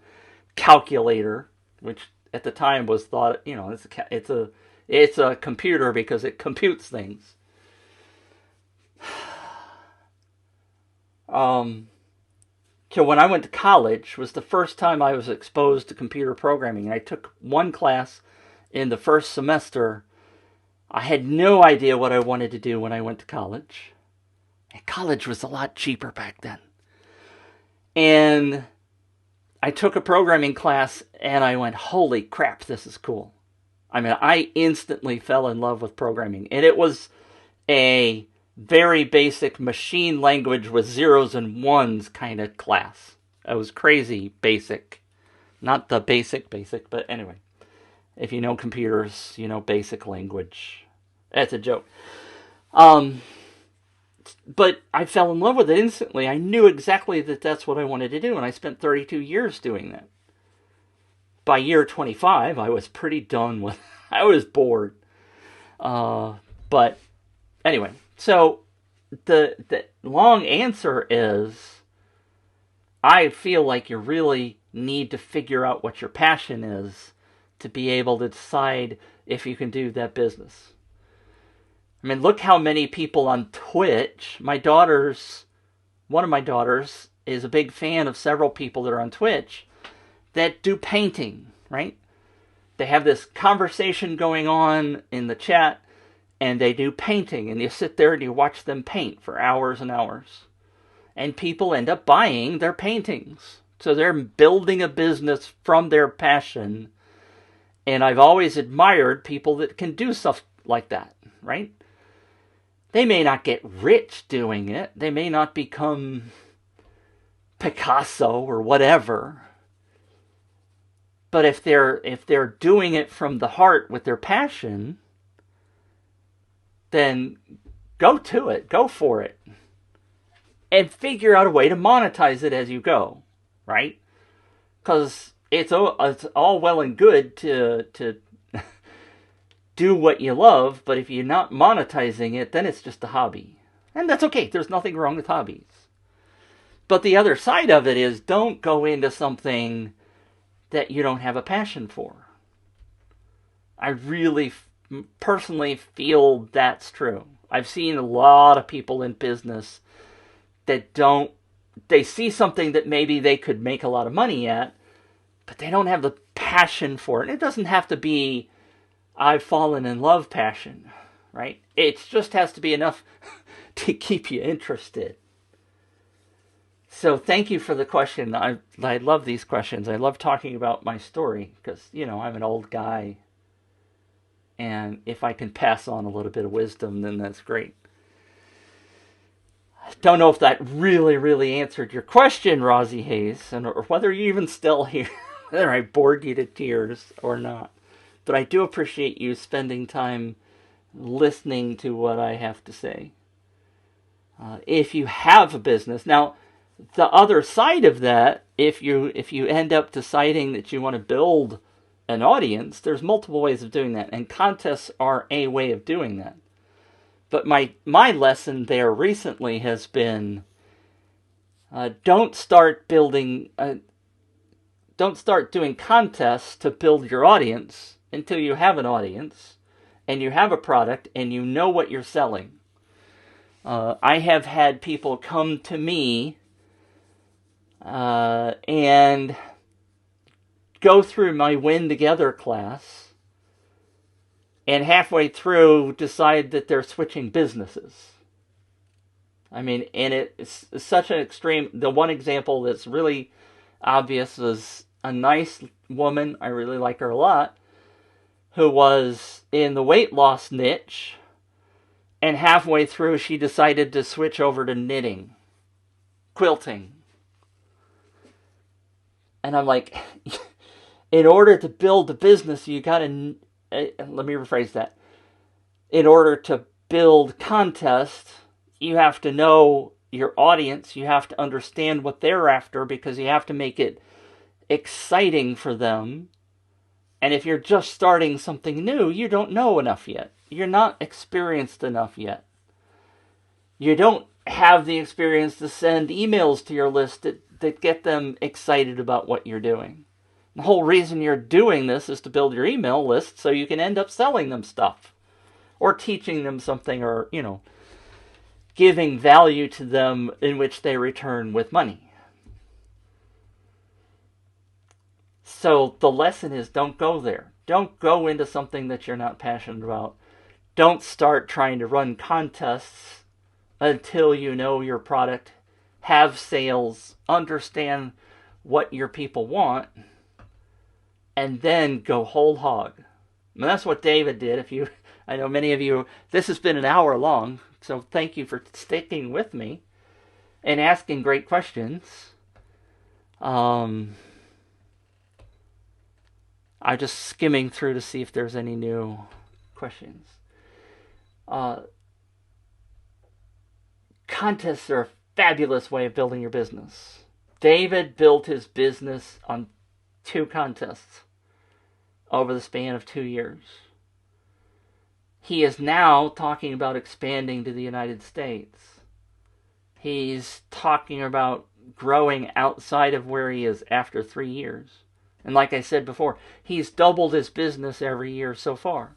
calculator, which at the time was thought, it's a computer because it computes things. So when I went to college was the first time I was exposed to computer programming. I took one class in the first semester. I had no idea what I wanted to do when I went to college. And college was a lot cheaper back then. And I took a programming class and I went, holy crap, this is cool. I mean, I instantly fell in love with programming. And it was a very basic machine language with zeros and ones kind of class. It was crazy basic. Not the basic, but anyway. If you know computers, you know basic language. That's a joke. But I fell in love with it instantly. I knew exactly that that's what I wanted to do, and I spent 32 years doing that. By year 25, I was pretty done with. I was bored. But anyway, so the long answer is, I feel like you really need to figure out what your passion is to be able to decide if you can do that business. I mean, look how many people on Twitch. One of my daughters is a big fan of several people that are on Twitch that do painting, right? They have this conversation going on in the chat, and they do painting, and you sit there and you watch them paint for hours and hours. And people end up buying their paintings. So they're building a business from their passion. And I've always admired people that can do stuff like that, right? They may not get rich doing it. They may not become Picasso or whatever. But if they're doing it from the heart with their passion, then go to it. Go for it. And figure out a way to monetize it as you go, right? Because it's all well and good to do what you love, but if you're not monetizing it, then it's just a hobby. And that's okay. There's nothing wrong with hobbies. But the other side of it is, don't go into something that you don't have a passion for. I really personally feel that's true. I've seen a lot of people in business that they see something that maybe they could make a lot of money at, but they don't have the passion for it. It doesn't have to be I've fallen in love passion, right? It just has to be enough to keep you interested. So thank you for the question. I love these questions. I love talking about my story because, I'm an old guy. And if I can pass on a little bit of wisdom, then that's great. I don't know if that really, really answered your question, Rosie Hayes, or whether you're even still here, whether I bored you to tears or not. But I do appreciate you spending time listening to what I have to say. If you have a business, now the other side of that, if you end up deciding that you want to build an audience, there's multiple ways of doing that, and contests are a way of doing that. But my lesson there recently has been, don't start doing contests to build your audience until you have an audience and you have a product and you know what you're selling. I have had people come to me and go through my Win Together class and halfway through decide that they're switching businesses. I mean, and it's such an extreme. The one example that's really obvious was a nice woman, I really like her a lot, who was in the weight loss niche, and halfway through she decided to switch over to knitting, quilting. And I'm like, in order to build a business, you gotta, let me rephrase that. In order to build contests, you have to know your audience. You have to understand what they're after, because you have to make it exciting for them. And if you're just starting something new, you don't know enough yet. You're not experienced enough yet. You don't have the experience to send emails to your list that get them excited about what you're doing. The whole reason you're doing this is to build your email list so you can end up selling them stuff, or teaching them something, or, giving value to them in which they return with money. So the lesson is, don't go there. Don't go into something that you're not passionate about. Don't start trying to run contests until you know your product, have sales, understand what your people want, and then go whole hog. And that's what David did. I know many of you, this has been an hour long, so thank you for sticking with me and asking great questions. I'm just skimming through to see if there's any new questions. Contests are a fabulous way of building your business. David built his business on 2 contests over the span of 2 years. He is now talking about expanding to the United States. He's talking about growing outside of where he is after 3 years. And like I said before, he's doubled his business every year so far.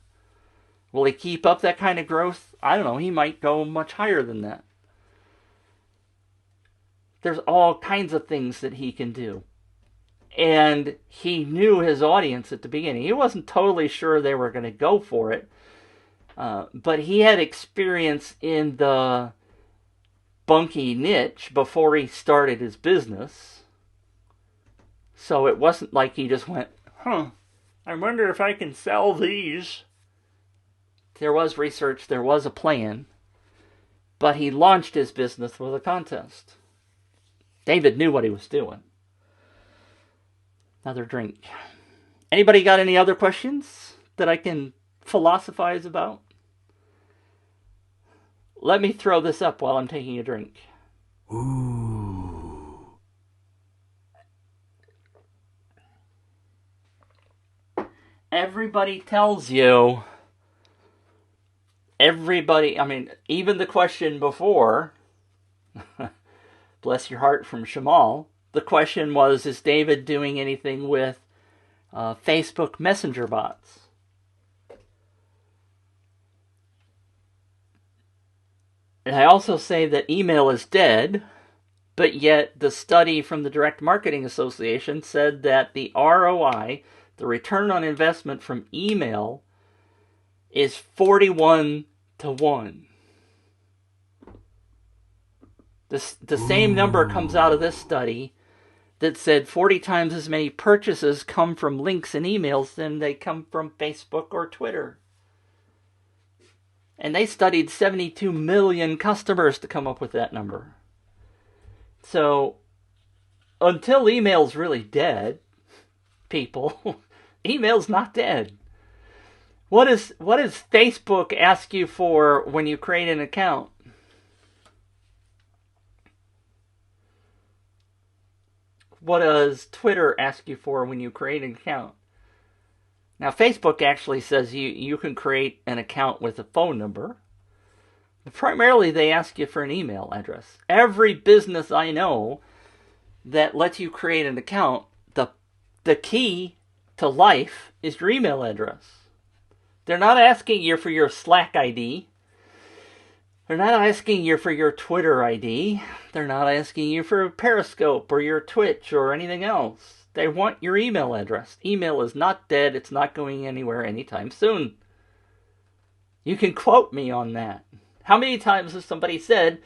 Will he keep up that kind of growth? I don't know. He might go much higher than that. There's all kinds of things that he can do. And he knew his audience at the beginning. He wasn't totally sure they were going to go for it. But he had experience in the bunkie niche before he started his business. So it wasn't like he just went, I wonder if I can sell these. There was research, there was a plan, but he launched his business with a contest. David knew what he was doing. Another drink. Anybody got any other questions that I can philosophize about? Let me throw this up while I'm taking a drink. Ooh. Everybody tells you, even the question before, bless your heart, from Shamal, the question was, is David doing anything with Facebook Messenger bots? And I also say that email is dead, but yet the study from the Direct Marketing Association said that the ROI, the return on investment from email, is 41 to 1. The same number comes out of this study that said 40 times as many purchases come from links and emails than they come from Facebook or Twitter. And they studied 72 million customers to come up with that number. So, until email's really dead, people, email's not dead. What does Facebook ask you for when you create an account? What does Twitter ask you for when you create an account? Now, Facebook actually says you can create an account with a phone number. But primarily, they ask you for an email address. Every business I know that lets you create an account, the key to life is your email address. They're not asking you for your Slack ID. They're not asking you for your Twitter ID. They're not asking you for Periscope or your Twitch or anything else. They want your email address. Email is not dead. It's not going anywhere anytime soon. You can quote me on that. How many times has somebody said,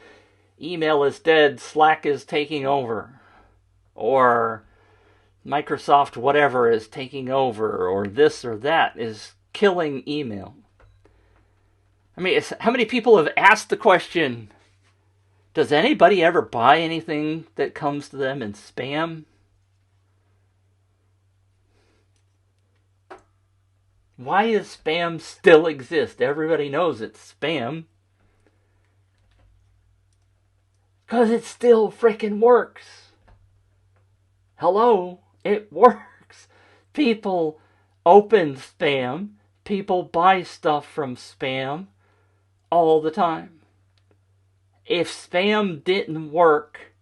email is dead, Slack is taking over, or Microsoft whatever is taking over, or this or that is killing email? I mean, how many people have asked the question, does anybody ever buy anything that comes to them in spam? Why does spam still exist? Everybody knows it's spam. Because it still freaking works. Hello? It works. People open spam. People buy stuff from spam all the time. If spam didn't work,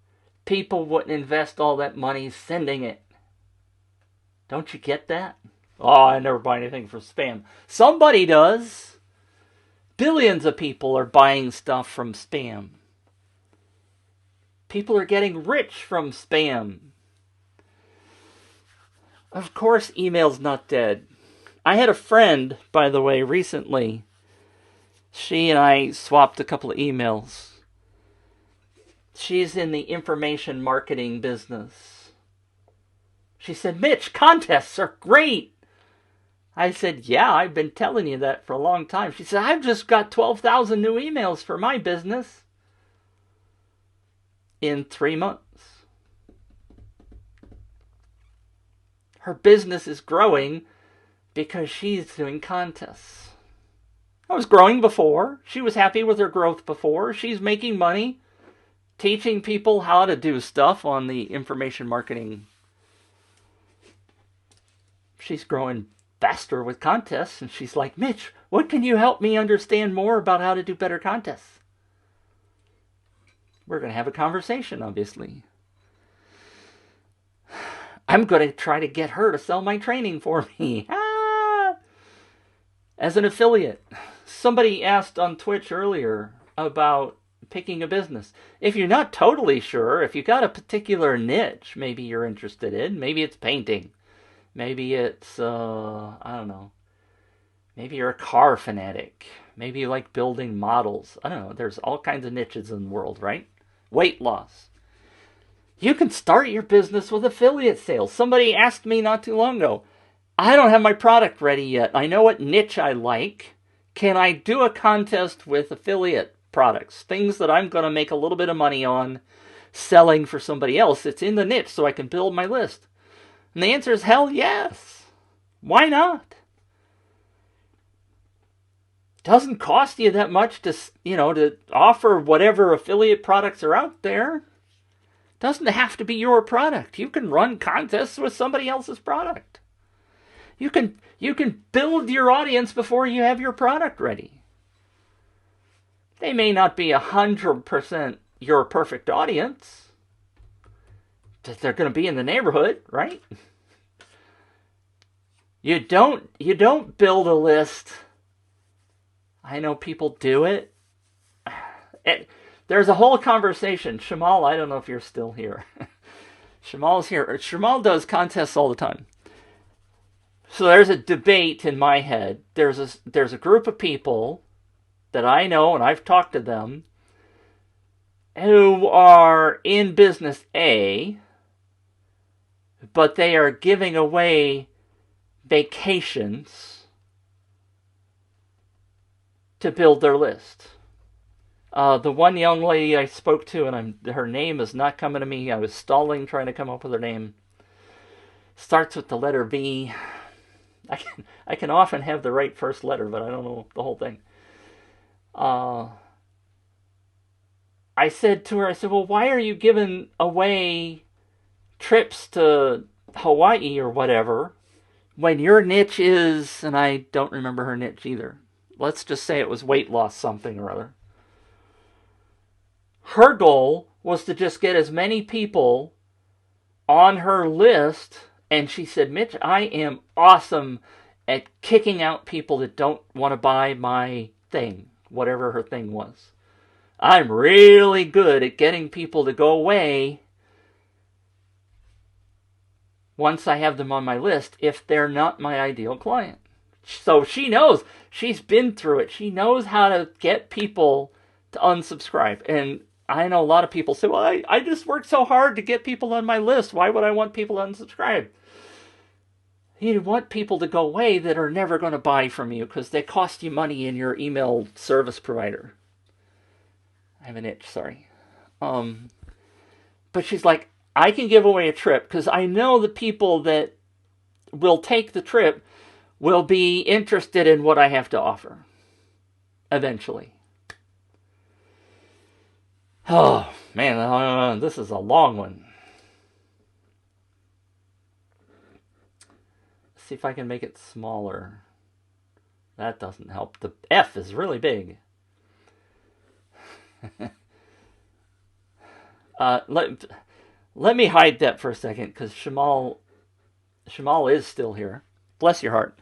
people wouldn't invest all that money sending it. Don't you get that? Oh, I never buy anything from spam. Somebody does. Billions of people are buying stuff from spam. People are getting rich from spam. Of course, email's not dead. I had a friend, by the way, recently. She and I swapped a couple of emails. She's in the information marketing business. She said, Mitch, contests are great. I said, yeah, I've been telling you that for a long time. She said, I've just got 12,000 new emails for my business in 3 months. Her business is growing because she's doing contests. I was growing before. She was happy with her growth before. She's making money, teaching people how to do stuff on the information marketing. She's growing faster with contests, and she's like, Mitch, what can you help me understand more about how to do better contests? We're going to have a conversation, obviously. I'm going to try to get her to sell my training for me. As an affiliate. Somebody asked on Twitch earlier about picking a business. If you're not totally sure, if you got a particular niche maybe you're interested in, maybe it's painting. Maybe it's, I don't know. Maybe you're a car fanatic. Maybe you like building models. I don't know. There's all kinds of niches in the world, right? Weight loss. You can start your business with affiliate sales. Somebody asked me not too long ago, I don't have my product ready yet. I know what niche I like. Can I do a contest with affiliate products? Things that I'm going to make a little bit of money on selling for somebody else. It's in the niche so I can build my list. And the answer is hell yes. Why not? Doesn't cost you that much to offer whatever affiliate products are out there. Doesn't have to be your product. You can run contests with somebody else's product. You can build your audience before you have your product ready. They may not be 100% your perfect audience. They're going to be in the neighborhood, right? You don't build a list. I know people do it. There's a whole conversation. Shamal, I don't know if you're still here. Shamal's here. Shamal does contests all the time. So there's a debate in my head. There's a group of people that I know, and I've talked to them, who are in business A, but they are giving away vacations to build their list. The one young lady I spoke to, and her name is not coming to me. I was stalling trying to come up with her name. Starts with the letter V. I can often have the right first letter, but I don't know the whole thing. I said to her, well, why are you giving away trips to Hawaii or whatever when your niche is, and I don't remember her niche either. Let's just say it was weight loss something or other. Her goal was to just get as many people on her list, and she said, Mitch, I am awesome at kicking out people that don't want to buy my thing, whatever her thing was. I'm really good at getting people to go away once I have them on my list if they're not my ideal client. So she knows. She's been through it. She knows how to get people to unsubscribe. And I know a lot of people say, well, I just worked so hard to get people on my list. Why would I want people to unsubscribe? You want people to go away that are never going to buy from you because they cost you money in your email service provider. I have an itch, sorry. But she's like, I can give away a trip because I know the people that will take the trip will be interested in what I have to offer eventually. Oh, man, this is a long one. Let's see if I can make it smaller. That doesn't help. The F is really big. Let me hide that for a second because Shamal is still here. Bless your heart.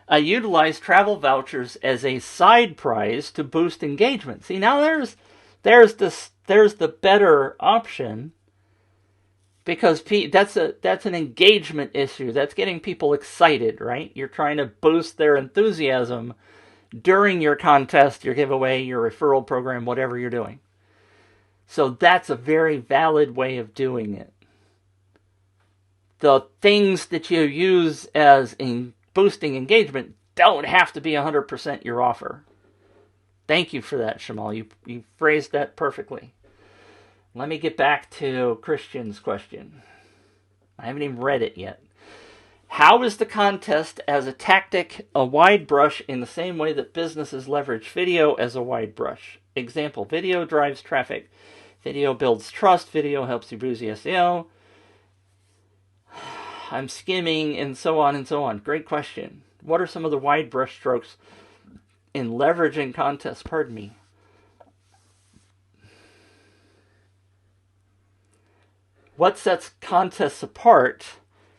I utilize travel vouchers as a side prize to boost engagement. See, now there's the better option because that's an engagement issue. That's getting people excited, right? You're trying to boost their enthusiasm during your contest, your giveaway, your referral program, whatever you're doing. So that's a very valid way of doing it. The things that you use as in boosting engagement don't have to be 100% your offer. Thank you for that, Shamal. You phrased that perfectly. Let me get back to Christian's question. I haven't even read it yet. How is the contest as a tactic a wide brush in the same way that businesses leverage video as a wide brush? Example, video drives traffic. Video builds trust. Video helps you boost SEO. I'm skimming, and so on and so on. Great question. What are some of the wide brush strokes in leveraging contests? Pardon me. What sets contests apart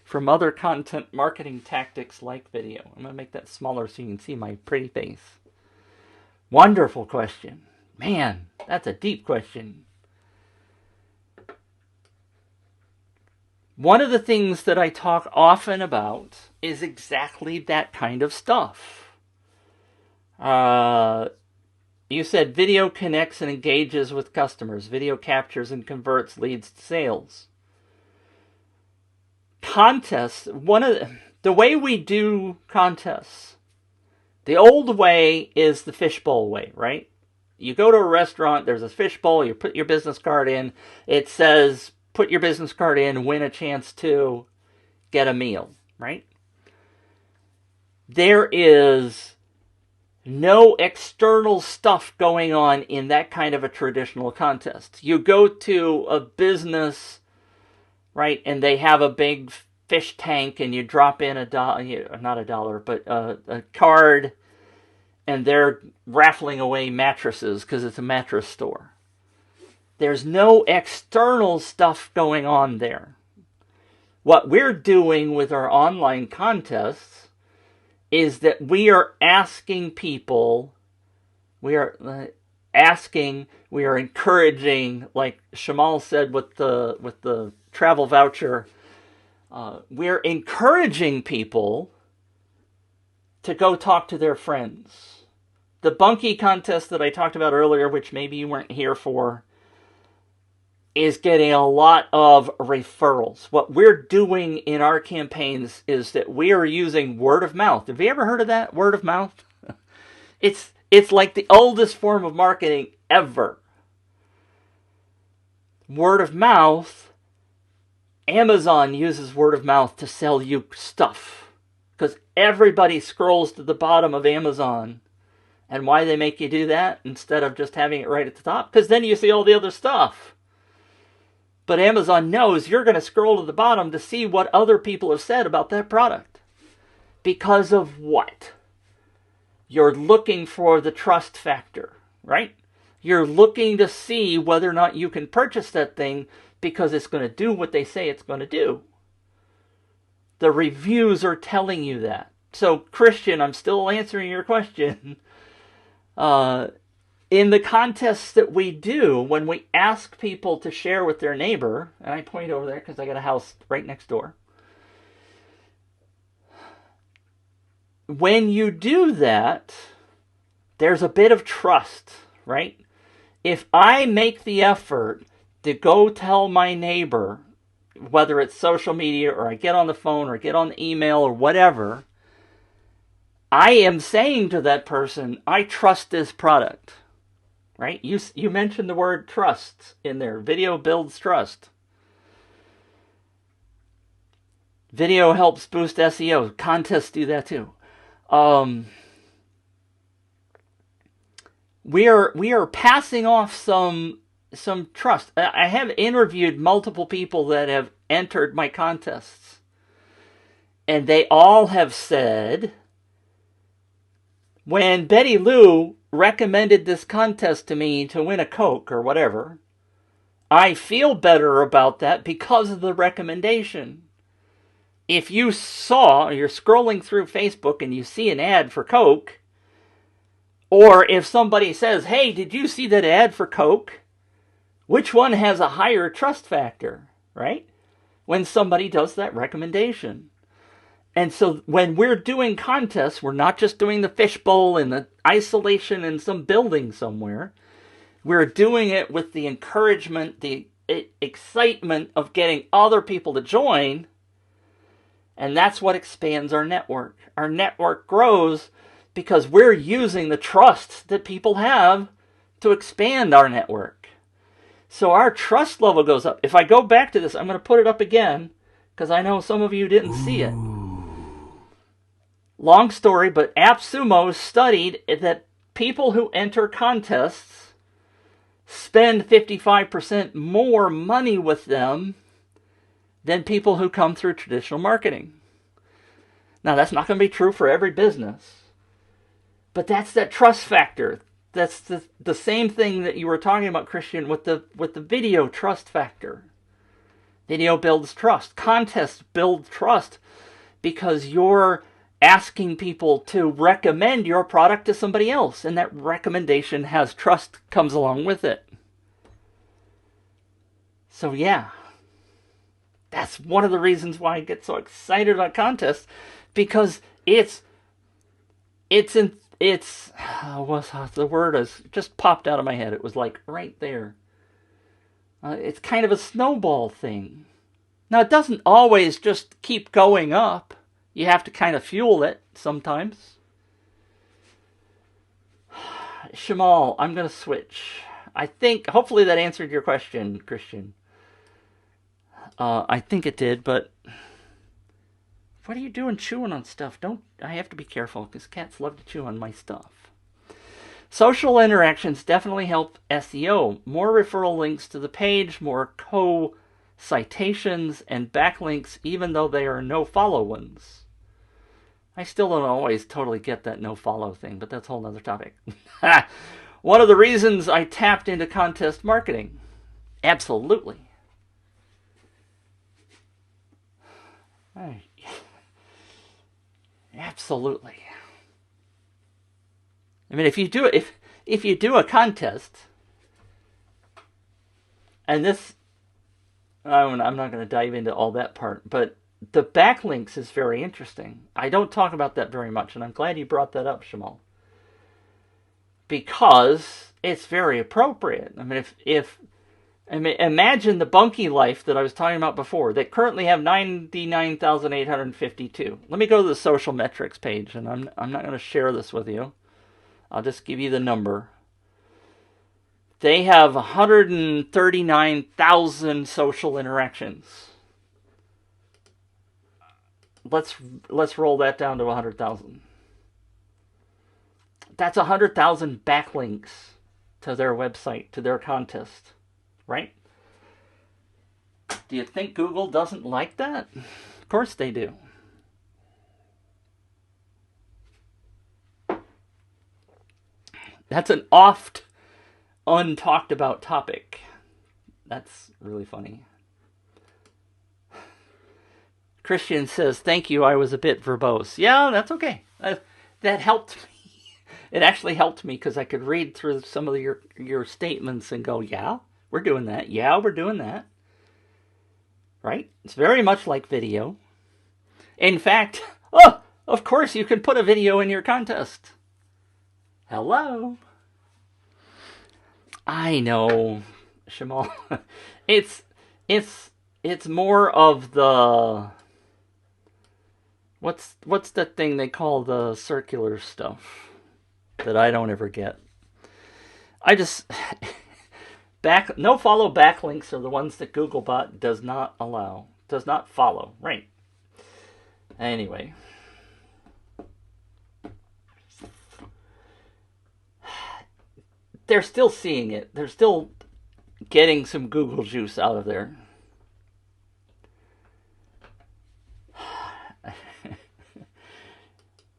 from other content marketing tactics like video? I'm going to make that smaller so you can see my pretty face. Wonderful question. Man, that's a deep question. One of the things that I talk often about is exactly that kind of stuff. You said video connects and engages with customers. Video captures and converts, leads to sales. Contests, the way we do contests, the old way is the fishbowl way, right? You go to a restaurant, there's a fishbowl, you put your business card in, it says, put your business card in, win a chance to get a meal, right? There is no external stuff going on in that kind of a traditional contest. You go to a business, right, and they have a big fish tank and you drop in not a dollar, but a card, and they're raffling away mattresses because it's a mattress store. There's no external stuff going on there. What we're doing with our online contests is that we are asking people, we are encouraging, like Shamal said with the travel voucher, we're encouraging people to go talk to their friends. The Bunkie contest that I talked about earlier, which maybe you weren't here for, is getting a lot of referrals. What we're doing in our campaigns is that we are using word of mouth. Have you ever heard of that? Word of mouth? It's like the oldest form of marketing ever. Word of mouth, Amazon uses word of mouth to sell you stuff. Because everybody scrolls to the bottom of Amazon. And why they make you do that instead of just having it right at the top? Because then you see all the other stuff. But Amazon knows you're going to scroll to the bottom to see what other people have said about that product. Because of what? You're looking for the trust factor, right? You're looking to see whether or not you can purchase that thing because it's going to do what they say it's going to do. The reviews are telling you that. So, Christian, I'm still answering your question. In the contests that we do, when we ask people to share with their neighbor, and I point over there because I got a house right next door. when you do that, there's a bit of trust, right? If I make the effort to go tell my neighbor, whether it's social media or I get on the phone or get on the email or whatever, I am saying to that person, I trust this product, right? You mentioned the word trust in there. Video builds trust. Video helps boost SEO. Contests do that too. We are passing off some trust. I have interviewed multiple people that have entered my contests, and they all have said, when Betty Lou recommended this contest to me to win a Coke or whatever, I feel better about that because of the recommendation. If you're scrolling through Facebook and you see an ad for Coke, or if somebody says, hey, did you see that ad for Coke? Which one has a higher trust factor, right? When somebody does that recommendation. And so when we're doing contests, we're not just doing the fishbowl in the isolation in some building somewhere. We're doing it with the encouragement, the excitement of getting other people to join. And that's what expands our network. Our network grows because we're using the trust that people have to expand our network. So our trust level goes up. If I go back to this, I'm going to put it up again because I know some of you didn't see it. Long story, but AppSumo studied that people who enter contests spend 55% more money with them than people who come through traditional marketing. Now, that's not going to be true for every business, but that's that trust factor. That's the same thing that you were talking about, Christian, with the video trust factor. Video builds trust. Contests build trust because you're asking people to recommend your product to somebody else, and that recommendation has trust comes along with it. So yeah, that's one of the reasons why I get so excited about contests, because it's what's the word is just popped out of my head. It was like right there. It's kind of a snowball thing. Now, it doesn't always just keep going up. You have to kind of fuel it sometimes. Shamal, I'm going to switch. I think, hopefully that answered your question, Christian. I think it did, but what are you doing chewing on stuff? I have to be careful because cats love to chew on my stuff. Social interactions definitely help SEO. More referral links to the page, more co-citations and backlinks, even though they are no-follow ones. I still don't always totally get that no-follow thing, but that's a whole other topic. One of the reasons I tapped into contest marketing. Absolutely. Absolutely. I mean, if you do a contest, and this, I'm not going to dive into all that part, but the backlinks is very interesting. I don't talk about that very much, and I'm glad you brought that up, Shamal, because it's very appropriate. I mean, imagine the Bunkie Life that I was talking about before. They currently have 99,852. Let me go to the social metrics page, and I'm not going to share this with you. I'll just give you the number. They have 139,000 social interactions. Let's roll that down to 100,000. That's 100,000 backlinks to their website, to their contest, right? Do you think Google doesn't like that? Of course they do. That's an oft untalked about topic. That's really funny. Christian says, thank you, I was a bit verbose. Yeah, that's okay. That helped me. It actually helped me because I could read through some of your statements and go, yeah, we're doing that. Yeah, we're doing that. Right? It's very much like video. In fact, Of course, you can put a video in your contest. Hello. I know, Shamal. It's more of the what's the thing they call the circular stuff that I don't ever get. I just no follow backlinks are the ones that Googlebot does not allow. Does not follow, right? Anyway. They're still seeing it. They're still getting some Google juice out of there.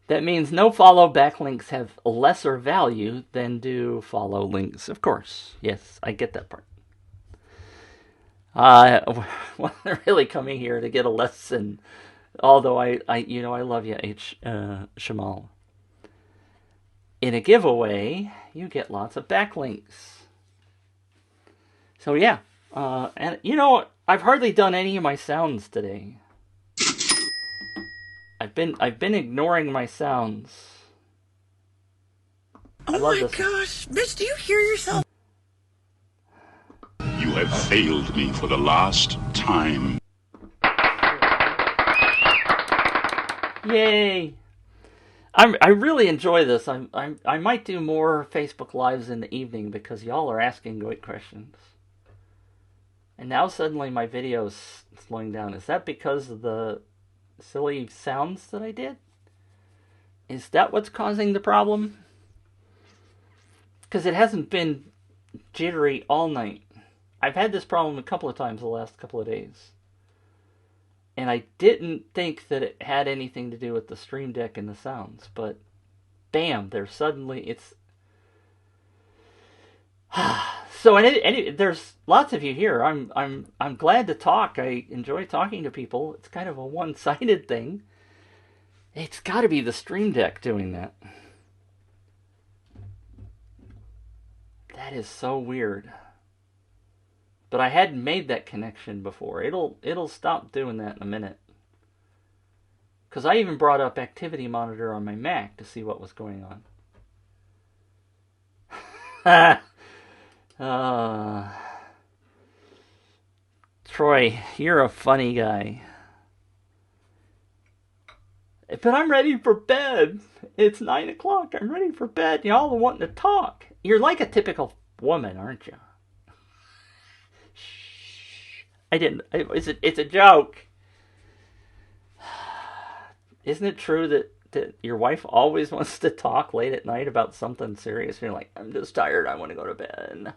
That means no follow backlinks have lesser value than do follow links, of course. Yes, I get that part. Well, they're really coming here to get a lesson. Although I love you, Shamal. In a giveaway, you get lots of backlinks. So yeah, and I've hardly done any of my sounds today. I've been ignoring my sounds. Oh my gosh, bitch, do you hear yourself? You have failed me for the last time. Yay! I really enjoy this. I might do more Facebook Lives in the evening because y'all are asking great questions. And now suddenly my video's slowing down. Is that because of the silly sounds that I did? Is that what's causing the problem? Because it hasn't been jittery all night. I've had this problem a couple of times the last couple of days. And I didn't think that it had anything to do with the Stream Deck and the sounds, but bam, there's suddenly it's. So there's lots of you here. I'm glad to talk. I enjoy talking to people. It's kind of a one-sided thing. It's got to be the Stream Deck doing that. That is so weird. But I hadn't made that connection before. It'll stop doing that in a minute. Because I even brought up Activity Monitor on my Mac to see what was going on. Troy, you're a funny guy. But I'm ready for bed. It's 9 o'clock. I'm ready for bed. Y'all are wanting to talk. You're like a typical woman, aren't you? I didn't. It's a joke. Isn't it true that your wife always wants to talk late at night about something serious? And you're like, I'm just tired. I want to go to bed.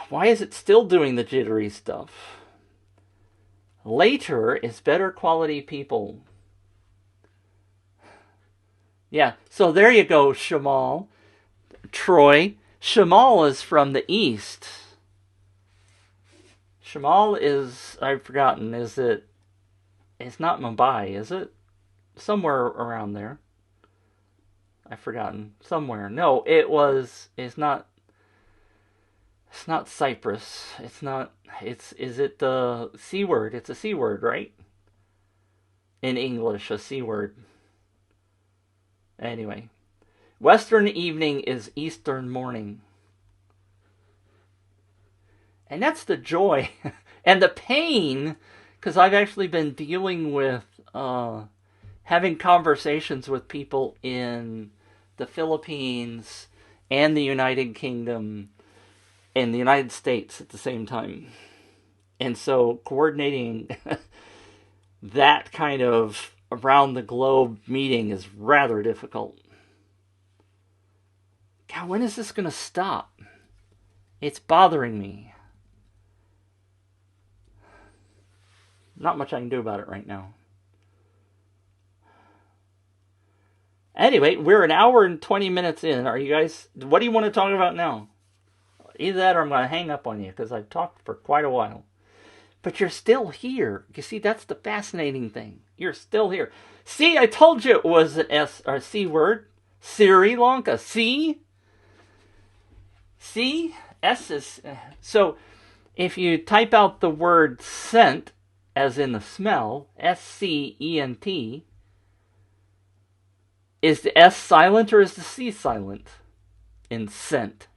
Why is it still doing the jittery stuff? Later is better quality people. Yeah, so there you go, Shamal. Troy. Shamal is from the east. Shamal is, I've forgotten, it's not Mumbai, is it? Somewhere around there. I've forgotten. Somewhere. No, it's not Cyprus. Is it the C word? It's a C word, right? In English, a C word. Anyway. Western evening is Eastern morning. And that's the joy and the pain, because I've actually been dealing with having conversations with people in the Philippines and the United Kingdom and the United States at the same time. And so coordinating that kind of around the globe meeting is rather difficult. God, when is this going to stop? It's bothering me. Not much I can do about it right now. Anyway, we're an hour and 20 minutes in. Are you guys... What do you want to talk about now? Either that or I'm going to hang up on you, because I've talked for quite a while. But you're still here. You see, that's the fascinating thing. You're still here. See, I told you it was an S or C word. Sri Lanka. See? See? S is... So, if you type out the word sent as in the smell, S-C-E-N-T, is the S silent or is the C silent in scent?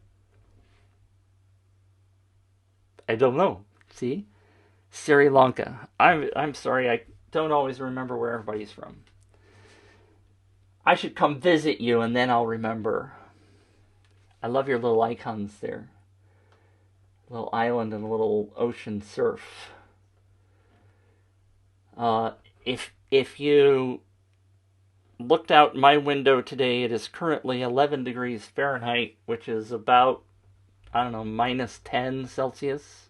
I don't know. See? Sri Lanka. I'm sorry, I don't always remember where everybody's from. I should come visit you and then I'll remember. I love your little icons there. A little island and a little ocean surf. If you looked out my window today, it is currently 11 degrees Fahrenheit, which is about, I don't know, minus 10 Celsius.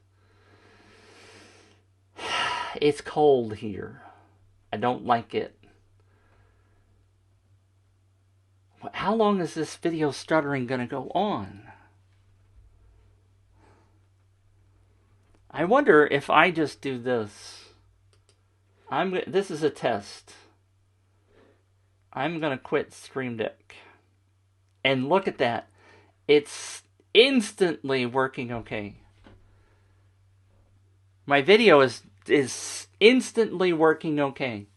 It's cold here. I don't like it. How long is this video stuttering going to go on? I wonder if I just do this. This is a test. I'm going to quit Stream Deck. And look at that. It's instantly working okay. My video is instantly working okay.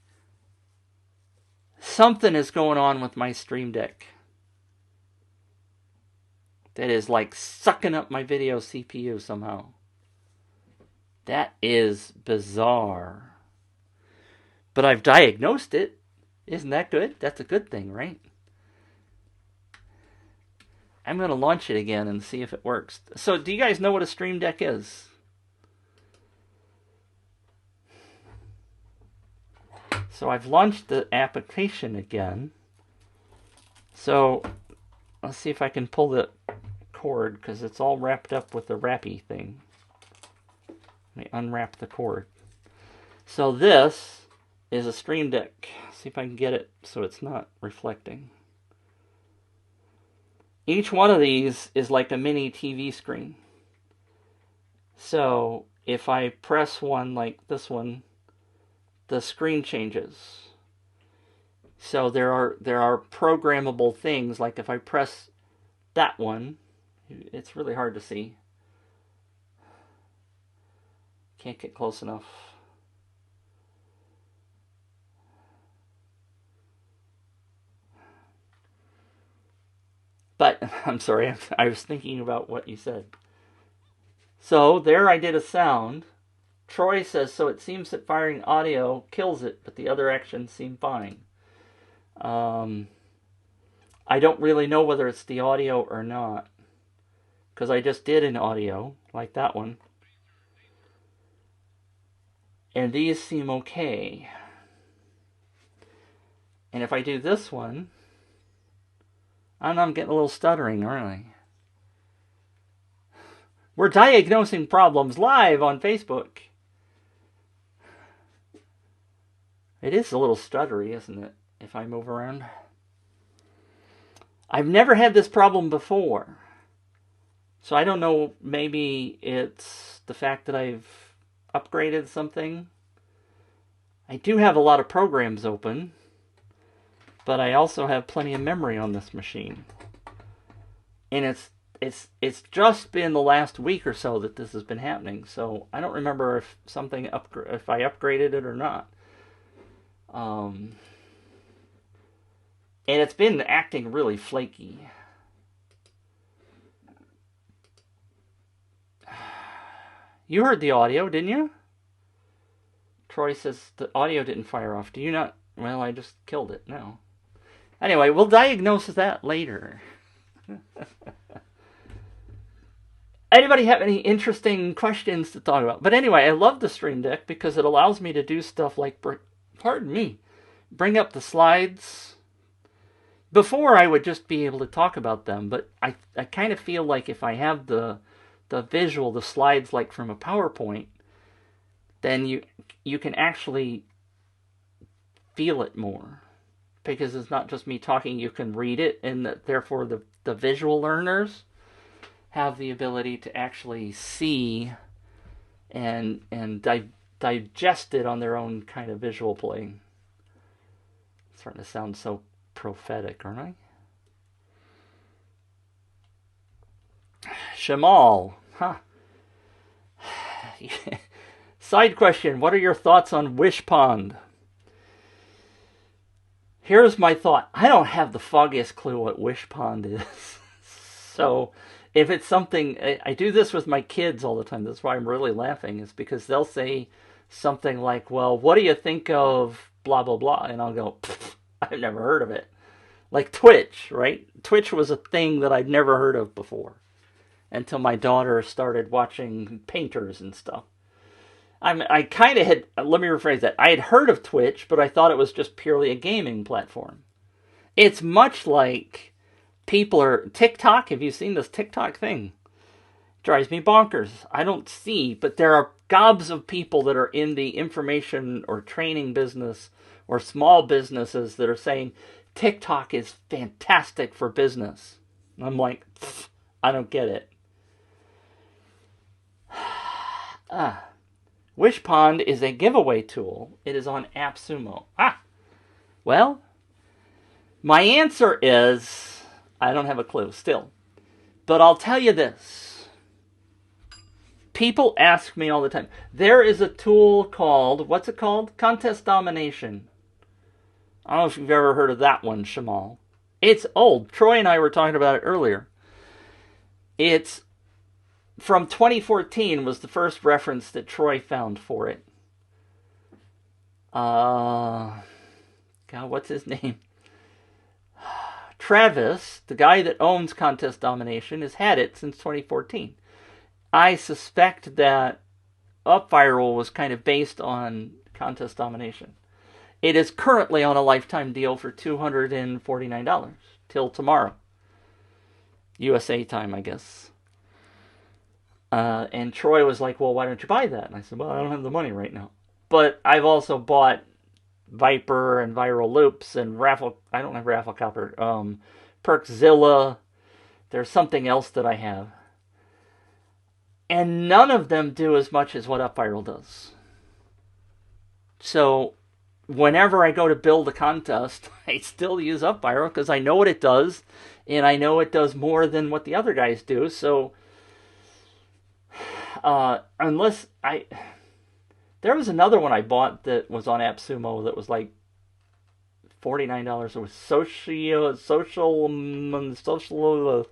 Something is going on with my Stream Deck that is like sucking up my video CPU somehow. That is bizarre. But I've diagnosed it. Isn't that good? That's a good thing, right? I'm going to launch it again and see if it works. So, do you guys know what a Stream Deck is? So I've launched the application again. So let's see if I can pull the cord, because it's all wrapped up with the wrappy thing. Let me unwrap the cord. So this is a Stream Deck. See if I can get it so it's not reflecting. Each one of these is like a mini TV screen. So if I press one like this one, the screen changes. So there are programmable things, like if I press that one, it's really hard to see. Can't get close enough. But I'm sorry, I was thinking about what you said. So there I did a sound. Troy says, so it seems that firing audio kills it, but the other actions seem fine. I don't really know whether it's the audio or not, because I just did an audio, like that one. And these seem okay. And if I do this one, I don't know, I'm getting a little stuttering, aren't I? We're diagnosing problems live on Facebook. It is a little stuttery, isn't it, if I move around? I've never had this problem before. So I don't know, maybe it's the fact that I've upgraded something. I do have a lot of programs open, but I also have plenty of memory on this machine. And it's just been the last week or so that this has been happening. So I don't remember if if I upgraded it or not. And it's been acting really flaky. You heard the audio, didn't you? Troy says the audio didn't fire off. Do you not? Well, I just killed it now. Anyway, we'll diagnose that later. Anybody have any interesting questions to talk about? But anyway, I love the Stream Deck because it allows me to do stuff like, pardon me, bring up the slides. Before, I would just be able to talk about them, but I kind of feel like if I have the visual, the slides like from a PowerPoint, then you can actually feel it more. Because it's not just me talking, you can read it, and therefore the visual learners have the ability to actually see and digest it on their own kind of visual plane. It's starting to sound so prophetic, aren't I? Shamal, huh? Side question, what are your thoughts on Wish Pond? Here's my thought. I don't have the foggiest clue what Wish Pond is. So if it's something, I do this with my kids all the time. That's why I'm really laughing, is because they'll say something like, well, what do you think of blah, blah, blah? And I'll go, I've never heard of it. Like Twitch, right? Twitch was a thing that I'd never heard of before until my daughter started watching painters and stuff. I kind of had, let me rephrase that. I had heard of Twitch, but I thought it was just purely a gaming platform. It's much like TikTok. Have you seen this TikTok thing? Drives me bonkers. I don't see, but there are gobs of people that are in the information or training business or small businesses that are saying TikTok is fantastic for business. And I'm like, I don't get it. Wish Pond is a giveaway tool. It is on AppSumo. Well, my answer is, I don't have a clue still. But I'll tell you this. People ask me all the time. There is a tool called, what's it called? Contest Domination. I don't know if you've ever heard of that one, Shamal. It's old. Troy and I were talking about it earlier. It's from 2014 was the first reference that Troy found for it. God, what's his name? Travis, the guy that owns Contest Domination, has had it since 2014. I suspect that UpViral was kind of based on Contest Domination. It is currently on a lifetime deal for $249 till tomorrow. USA time, I guess. And Troy was like, well, why don't you buy that? And I said, well, I don't have the money right now. But I've also bought Viper and Viral Loops and I don't have Raffle Copper. Perkzilla. There's something else that I have. And none of them do as much as what UpViral does. So whenever I go to build a contest, I still use UpViral because I know what it does. And I know it does more than what the other guys do. So there was another one I bought that was on AppSumo that was like $49. It was social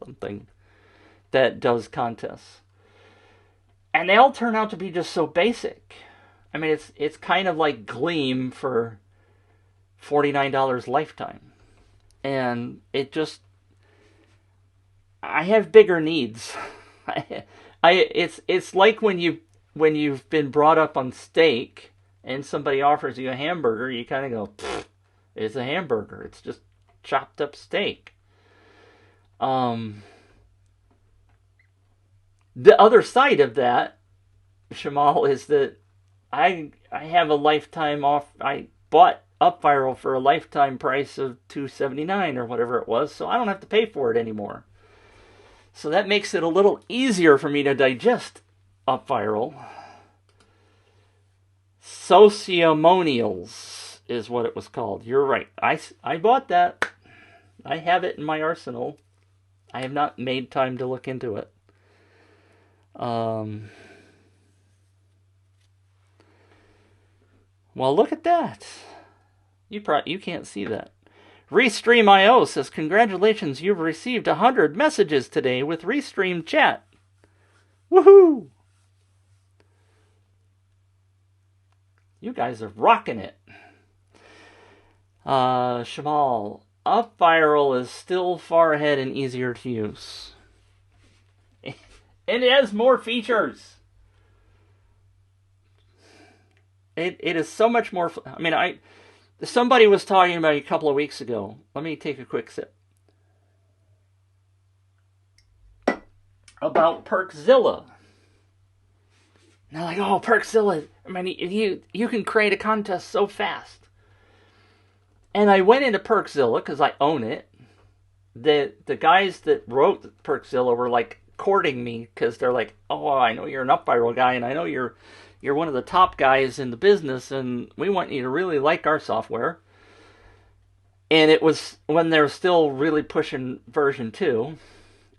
something that does contests, and they all turn out to be just so basic. I mean, it's kind of like Gleam for $49 lifetime, and I have bigger needs. It's like when you've been brought up on steak and somebody offers you a hamburger, you kind of go, it's a hamburger. It's just chopped up steak. The other side of that, Shamal, is that I have a lifetime off. I bought UpViral for a lifetime price of $279 or whatever it was, so I don't have to pay for it anymore. So that makes it a little easier for me to digest UpViral. Sociomonials is what it was called. You're right. I bought that. I have it in my arsenal. I have not made time to look into it. Well, look at that. You can't see that. Restream.io says, congratulations, you've received 100 messages today with Restream Chat. Woohoo! You guys are rocking it. Shamal, UpViral is still far ahead and easier to use. And it has more features. It is so much more... I mean, somebody was talking about it a couple of weeks ago. Let me take a quick sip. About Perkzilla. And they're like, oh, Perkzilla. I mean, you can create a contest so fast. And I went into Perkzilla because I own it. The guys that wrote Perkzilla were like courting me because they're like, oh, I know you're an UpViral guy, and I know you're one of the top guys in the business, and we want you to really like our software. And it was when they were still really pushing version 2.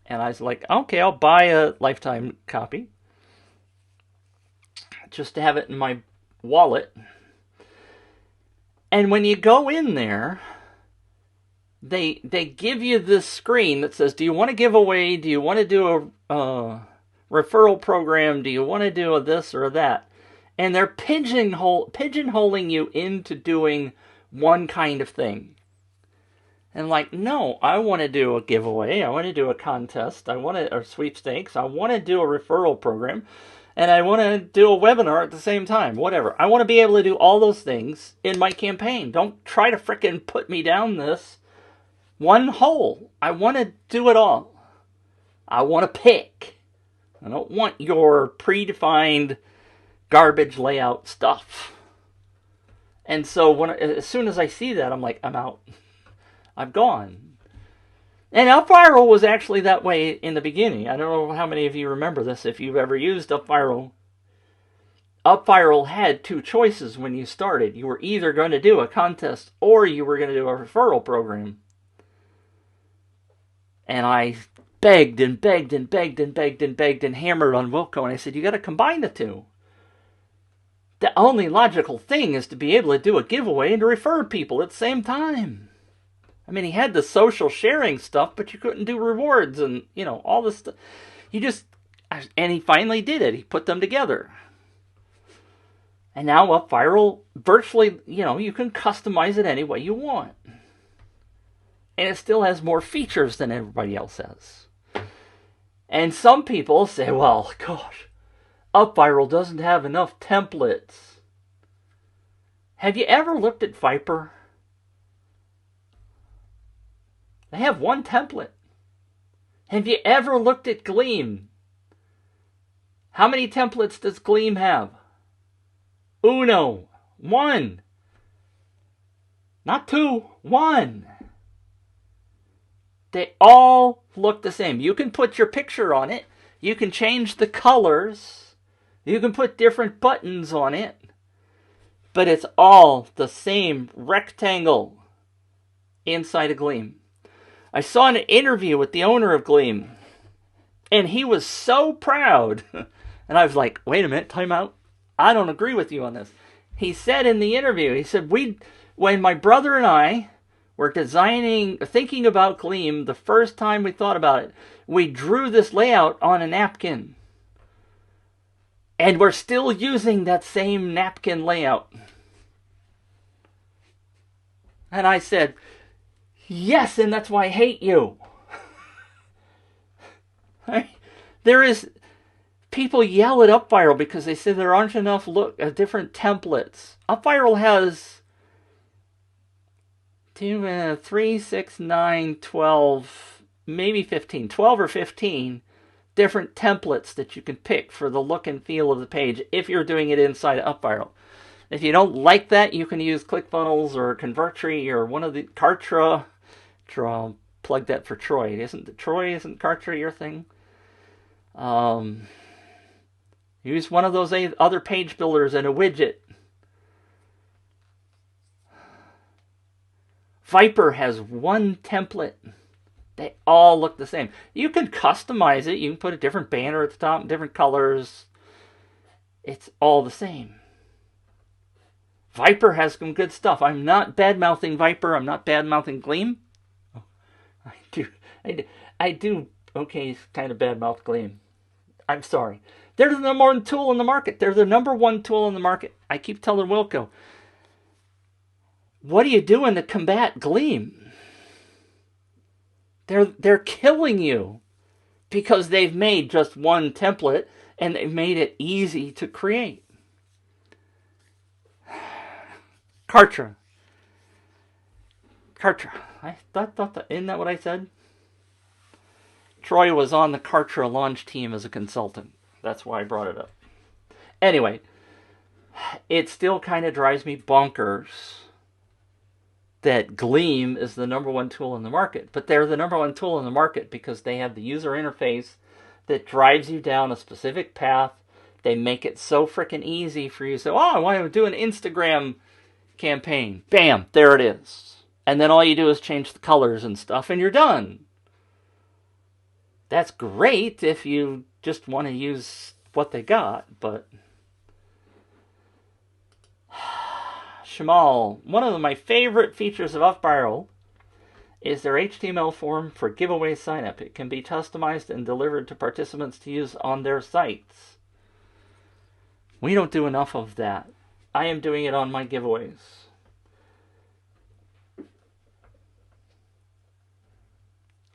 And I was like, okay, I'll buy a lifetime copy. just to have it in my wallet. And when you go in there, they give you this screen that says, do you want to give away? Do you want to do a referral program? Do you want to do a this or that? And they're pigeonholing you into doing one kind of thing. And like, no, I want to do a giveaway. I want to do a contest. Or sweepstakes. I want to do a referral program. And I want to do a webinar at the same time. Whatever. I want to be able to do all those things in my campaign. Don't try to frickin' put me down this one hole. I want to do it all. I want to pick. I don't want your predefined garbage layout stuff. And so as soon as I see that, I'm like, I'm out. I'm gone. And UpViral was actually that way in the beginning. I don't know how many of you remember this if you've ever used UpViral. UpViral had two choices when you started. You were either going to do a contest or you were going to do a referral program. And I begged and begged and begged and begged and begged and hammered on Wilco. And I said, you got to combine the two. The only logical thing is to be able to do a giveaway and to refer people at the same time. I mean, he had the social sharing stuff, but you couldn't do rewards and, all this stuff. And he finally did it. He put them together. And now UpViral, virtually, you can customize it any way you want. And it still has more features than everybody else has. And some people say, well, gosh, UpViral doesn't have enough templates. Have you ever looked at Viper? They have one template. Have you ever looked at Gleam? How many templates does Gleam have? Uno. One. Not two. One. They all look the same. You can put your picture on it. You can change the colors. You can put different buttons on it. But it's all the same rectangle inside of Gleam. I saw an interview with the owner of Gleam, and he was so proud. And I was like, wait a minute, time out. I don't agree with you on this. He said in the interview, he said, when my brother and I were thinking about Gleam, the first time we thought about it, we drew this layout on a napkin. And we're still using that same napkin layout. And I said, yes, and that's why I hate you. People yell at UpViral because they say there aren't enough different templates. UpViral has 2, 3, 6, 9, 12, maybe 15, 12 or 15 different templates that you can pick for the look and feel of the page if you're doing it inside of UpViral. If you don't like that, you can use ClickFunnels or Convertri or one of the Kartra. Plug that for Troy. Isn't Kartra your thing? Use one of those other page builders and a widget. Viper has one template. They all look the same. You can customize it. You can put a different banner at the top, different colors. It's all the same. Viper has some good stuff. I'm not bad-mouthing Viper. I'm not bad-mouthing Gleam. Oh, I do. Okay, kind of bad-mouth Gleam. I'm sorry. They're the number one tool in the market. They're the number one tool in the market. I keep telling Wilco, what are you doing to combat Gleam? They're killing you because they've made just one template and they've made it easy to create. Kartra. I thought isn't that what I said? Troy was on the Kartra launch team as a consultant. That's why I brought it up. Anyway, it still kind of drives me bonkers that Gleam is the number one tool in the market. But they're the number one tool in the market because they have the user interface that drives you down a specific path. They make it so freaking easy for you to say, oh, I want to do an Instagram campaign. Bam, there it is. And then all you do is change the colors and stuff and you're done. That's great if you just want to use what they got, but Shamal, one of my favorite features of UpViral is their HTML form for giveaway sign-up. It can be customized and delivered to participants to use on their sites. We don't do enough of that. I am doing it on my giveaways.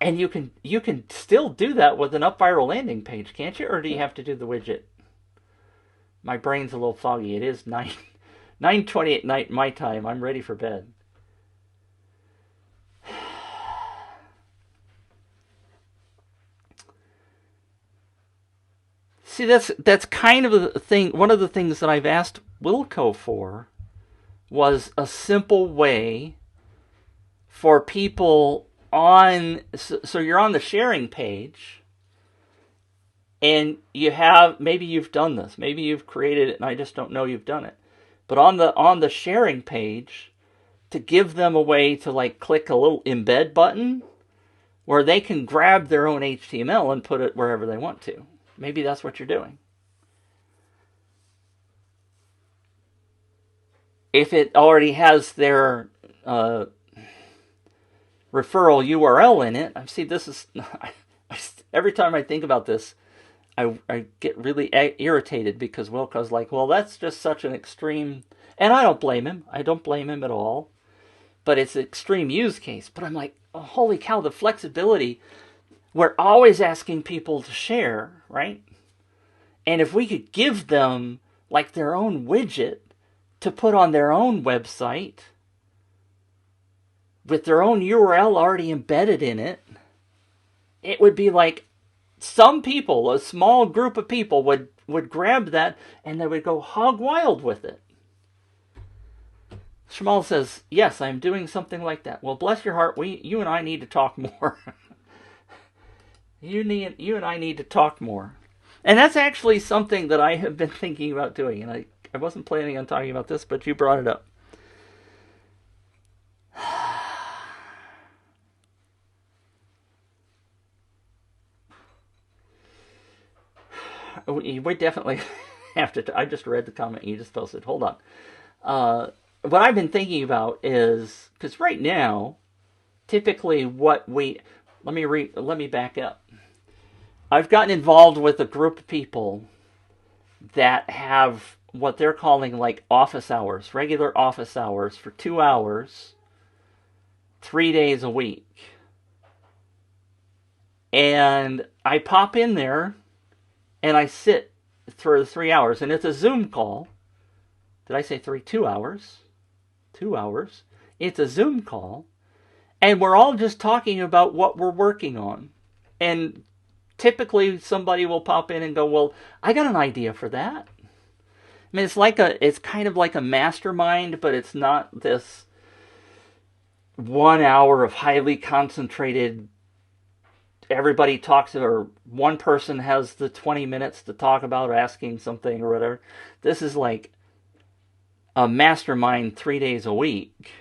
And you can still do that with an UpViral landing page, can't you? Or do you have to do the widget? My brain's a little foggy. It is 9:20 at night my time. I'm ready for bed. See, that's kind of the thing. One of the things that I've asked Wilco for was a simple way for people on. So you're on the sharing page, and you have, maybe you've done this, maybe you've created it, and I just don't know you've done it. But on the sharing page, to give them a way to like click a little embed button, where they can grab their own HTML and put it wherever they want to. Maybe that's what you're doing. If it already has their referral URL in it, I see this is, every time I think about this, I get really irritated because Wilco's like, well, that's just such an extreme, and I don't blame him. I don't blame him at all. But it's an extreme use case. But I'm like, oh, holy cow, the flexibility. We're always asking people to share, right? And if we could give them like their own widget to put on their own website with their own URL already embedded in it, it would be like some people, a small group of people would grab that and they would go hog wild with it. Shamal says, yes, I'm doing something like that. Well, bless your heart, you and I need to talk more. You and I need to talk more. And that's actually something that I have been thinking about doing. And I wasn't planning on talking about this, but you brought it up. We definitely have to. I just read the comment you just posted. Hold on. What I've been thinking about is, because right now, typically what we... Let me back up. I've gotten involved with a group of people that have what they're calling like office hours, regular office hours for 2 hours, 3 days a week. And I pop in there and I sit for the 3 hours, and it's a Zoom call. Did I say 3? 2 hours. 2 hours. It's a Zoom call. And we're all just talking about what we're working on. And typically somebody will pop in and go, well, I got an idea for that. I mean, it's kind of like a mastermind, but it's not this 1 hour of highly concentrated, everybody talks, or one person has the 20 minutes to talk about asking something or whatever. This is like a mastermind 3 days a week.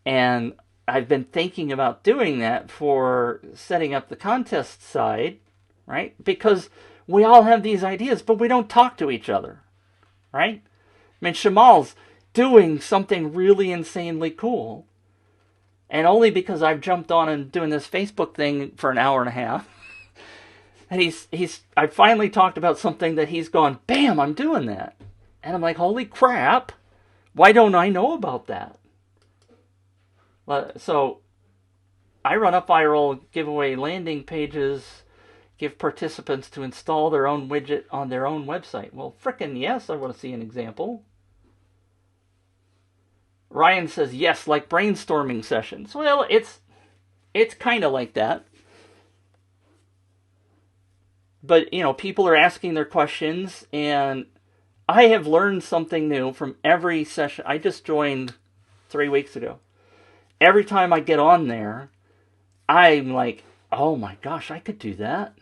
And I've been thinking about doing that for setting up the contest side, right? Because we all have these ideas, but we don't talk to each other, right? I mean, Shamal's doing something really insanely cool. And only because I've jumped on and doing this Facebook thing for an hour and a half. And I finally talked about something that he's gone, bam, I'm doing that. And I'm like, holy crap, why don't I know about that? So I run UpViral giveaway landing pages, give participants to install their own widget on their own website. Well, frickin' yes, I want to see an example. Ryan says, yes, like brainstorming sessions. Well, it's kind of like that. But, people are asking their questions, and I have learned something new from every session. I just joined 3 weeks ago. Every time I get on there, I'm like, oh my gosh, I could do that.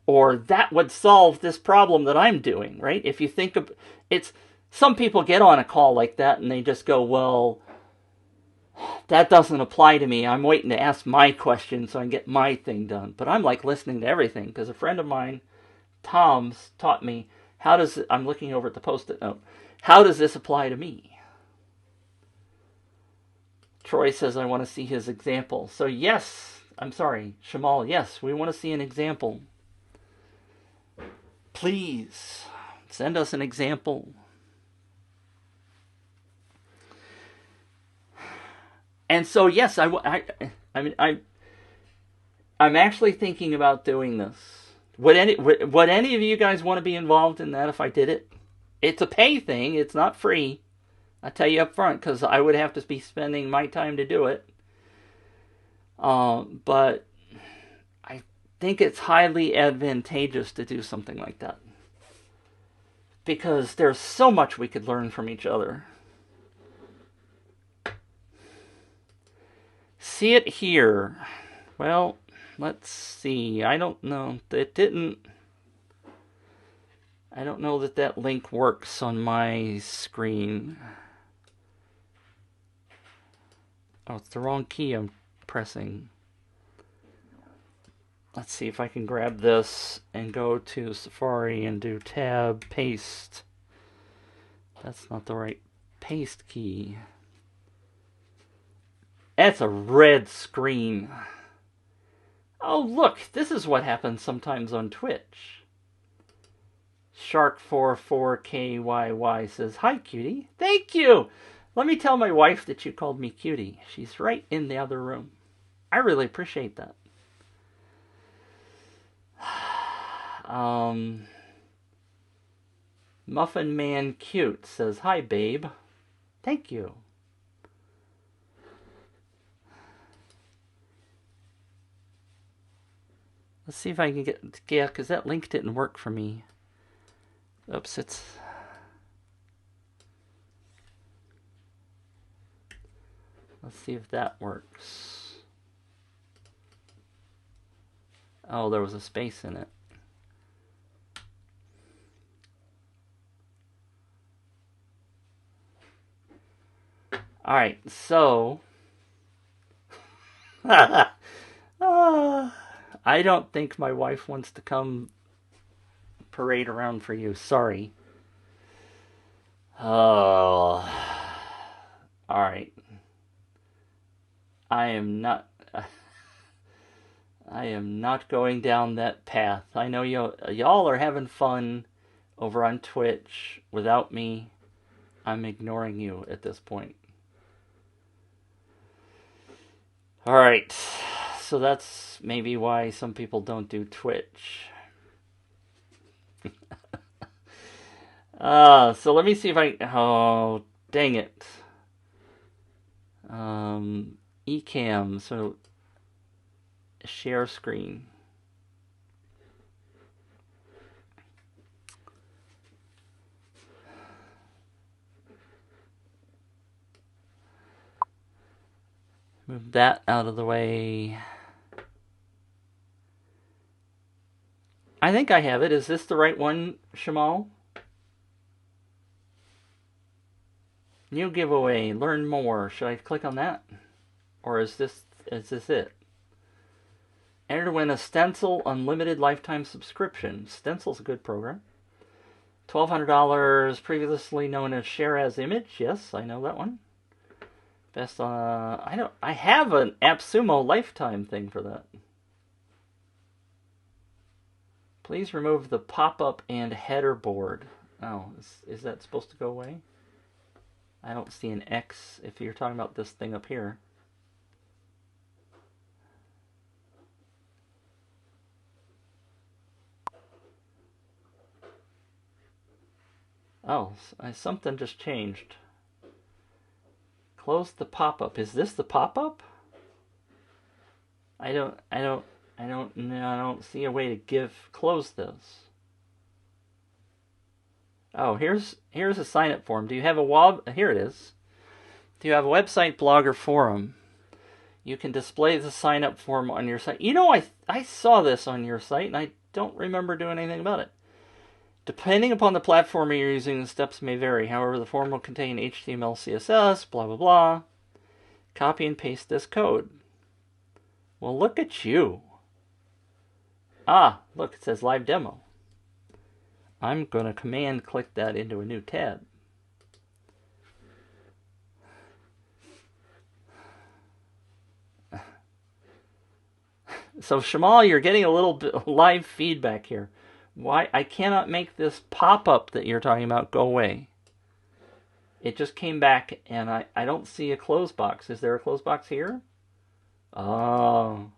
Or that would solve this problem that I'm doing, right? If you think of it's, some people get on a call like that and they just go, well, that doesn't apply to me. I'm waiting to ask my question so I can get my thing done. But I'm like listening to everything, because a friend of mine, Tom's, taught me, I'm looking over at the Post-it note, how does this apply to me? Troy says I want to see his example. So yes, I'm sorry, Shamal, yes, we want to see an example. Please, send us an example. And so yes, I'm actually thinking about doing this. Would any of you guys want to be involved in that if I did it? It's a pay thing. It's not free. I tell you up front, because I would have to be spending my time to do it. But I think it's highly advantageous to do something like that, because there's so much we could learn from each other. See it here. Well, let's see. I don't know. I don't know that link works on my screen. Oh, it's the wrong key I'm pressing. Let's see if I can grab this and go to Safari and do tab paste. That's not the right paste key. That's a red screen. Oh, look, this is what happens sometimes on Twitch. Shark44KYY says, "Hi, cutie." Thank you. Let me tell my wife that you called me cutie. She's right in the other room. I really appreciate that. Muffin Man Cute says, "Hi, babe." Thank you. Let's see if I can get, yeah, because that link didn't work for me. Oops, let's see if that works. Oh, there was a space in it. Alright, so... I don't think my wife wants to come parade around for you. Sorry. Oh. Alright. I am not going down that path. I know y'all are having fun over on Twitch without me. I'm ignoring you at this point. Alright. So that's maybe why some people don't do Twitch. So let me see if I... Oh, dang it. Ecamm, so... Share screen. Move that out of the way. I think I have it. Is this the right one, Shamal? New giveaway. Learn more. Should I click on that? Or is this it? Enter to win a Stencil Unlimited Lifetime Subscription. Stencil's a good program. $1,200, previously known as Share as Image. Yes, I know that one. Best I have an AppSumo Lifetime thing for that. Please remove the pop-up and header board. Oh, is that supposed to go away? I don't see an X if you're talking about this thing up here. Oh, something just changed. Close the pop-up. Is this the pop-up? I don't see a way to close this. Oh, here's a sign-up form. Do you have here it is. Do you have a website, blog, or forum? You can display the sign-up form on your site. You know, I saw this on your site, and I don't remember doing anything about it. Depending upon the platform you're using, the steps may vary. However, the form will contain HTML, CSS, blah, blah, blah. Copy and paste this code. Well, look at you. Ah, look, it says live demo. I'm going to command click that into a new tab. So Shamal, you're getting a little bit live feedback here. Why I cannot make this pop-up that you're talking about go away. It just came back and I don't see a close box. Is there a close box here? Oh.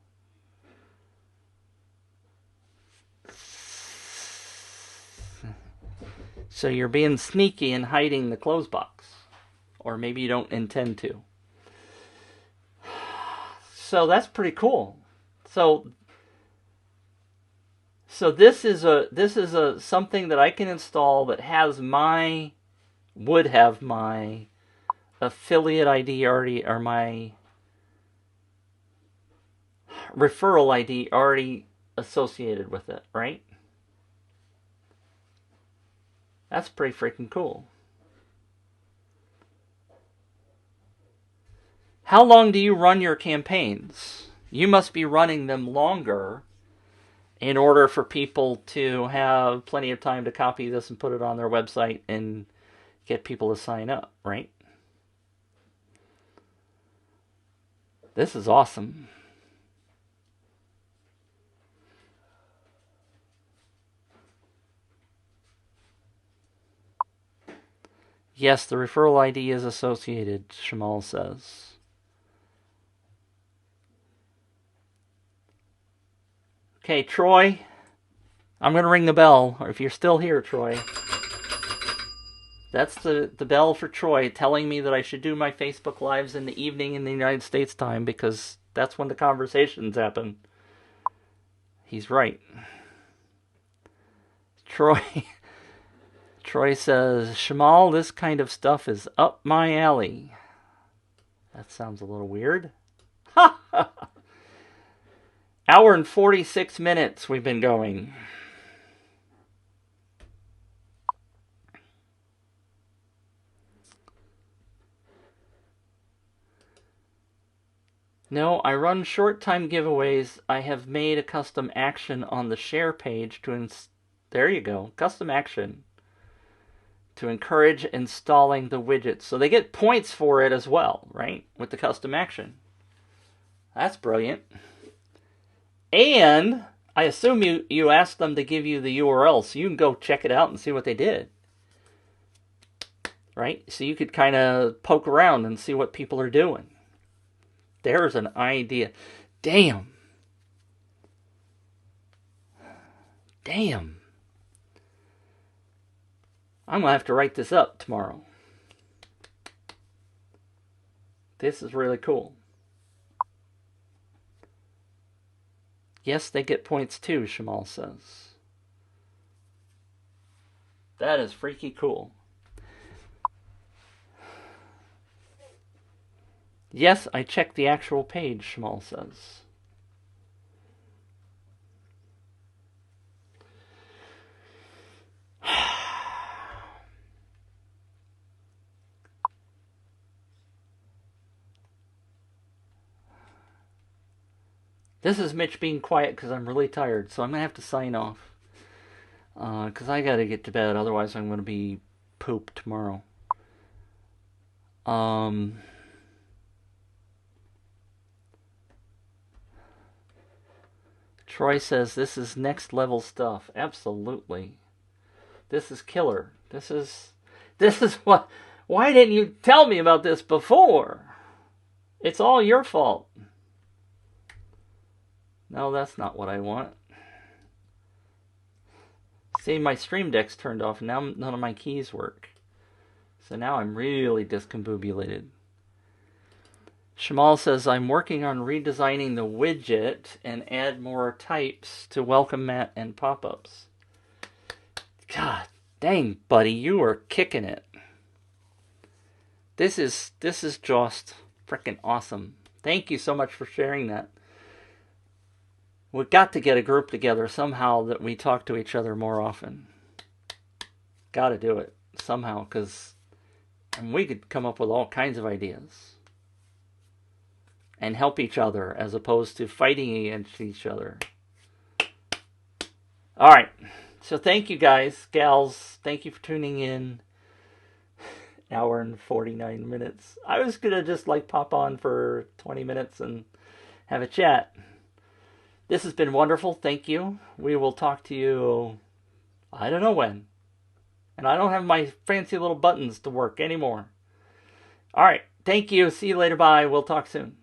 So you're being sneaky and hiding the close box. Or maybe you don't intend to. So that's pretty cool. So this is a something that I can install that would have my affiliate ID already, or my referral ID already associated with it, right? That's pretty freaking cool. How long do you run your campaigns? You must be running them longer in order for people to have plenty of time to copy this and put it on their website and get people to sign up, right? This is awesome. Yes, the referral ID is associated, Shamal says. Okay, Troy, I'm going to ring the bell, or if you're still here, Troy. That's the bell for Troy telling me that I should do my Facebook Lives in the evening in the United States time, because that's when the conversations happen. He's right. Troy says, Shamal, this kind of stuff is up my alley. That sounds a little weird. Hour and 46 minutes we've been going. No, I run short time giveaways. I have made a custom action on the share page there you go, custom action to encourage installing the widgets. So they get points for it as well, right? With the custom action. That's brilliant. And I assume you asked them to give you the URL so you can go check it out and see what they did. Right? So you could kind of poke around and see what people are doing. There's an idea. Damn. I'm going to have to write this up tomorrow. This is really cool. Yes, they get points too, Shamal says. That is freaky cool. Yes, I checked the actual page, Shamal says. This is Mitch being quiet because I'm really tired, so I'm going to have to sign off. Because I got to get to bed, otherwise I'm going to be pooped tomorrow. Troy says this is next level stuff. Absolutely. This is killer. This is what... Why didn't you tell me about this before? It's all your fault. No, that's not what I want. See, my Stream Deck's turned off, and now none of my keys work. So now I'm really discombobulated. Shamal says, I'm working on redesigning the widget and add more types to welcome mat and pop-ups. God dang, buddy, you are kicking it. This is just freaking awesome. Thank you so much for sharing that. We've got to get a group together somehow that we talk to each other more often. Got to do it somehow, because we could come up with all kinds of ideas and help each other as opposed to fighting against each other. All right. So thank you guys, gals. Thank you for tuning in. Hour and 49 minutes. I was going to just pop on for 20 minutes and have a chat. This has been wonderful. Thank you. We will talk to you, I don't know when. And I don't have my fancy little buttons to work anymore. All right. Thank you. See you later. Bye. We'll talk soon.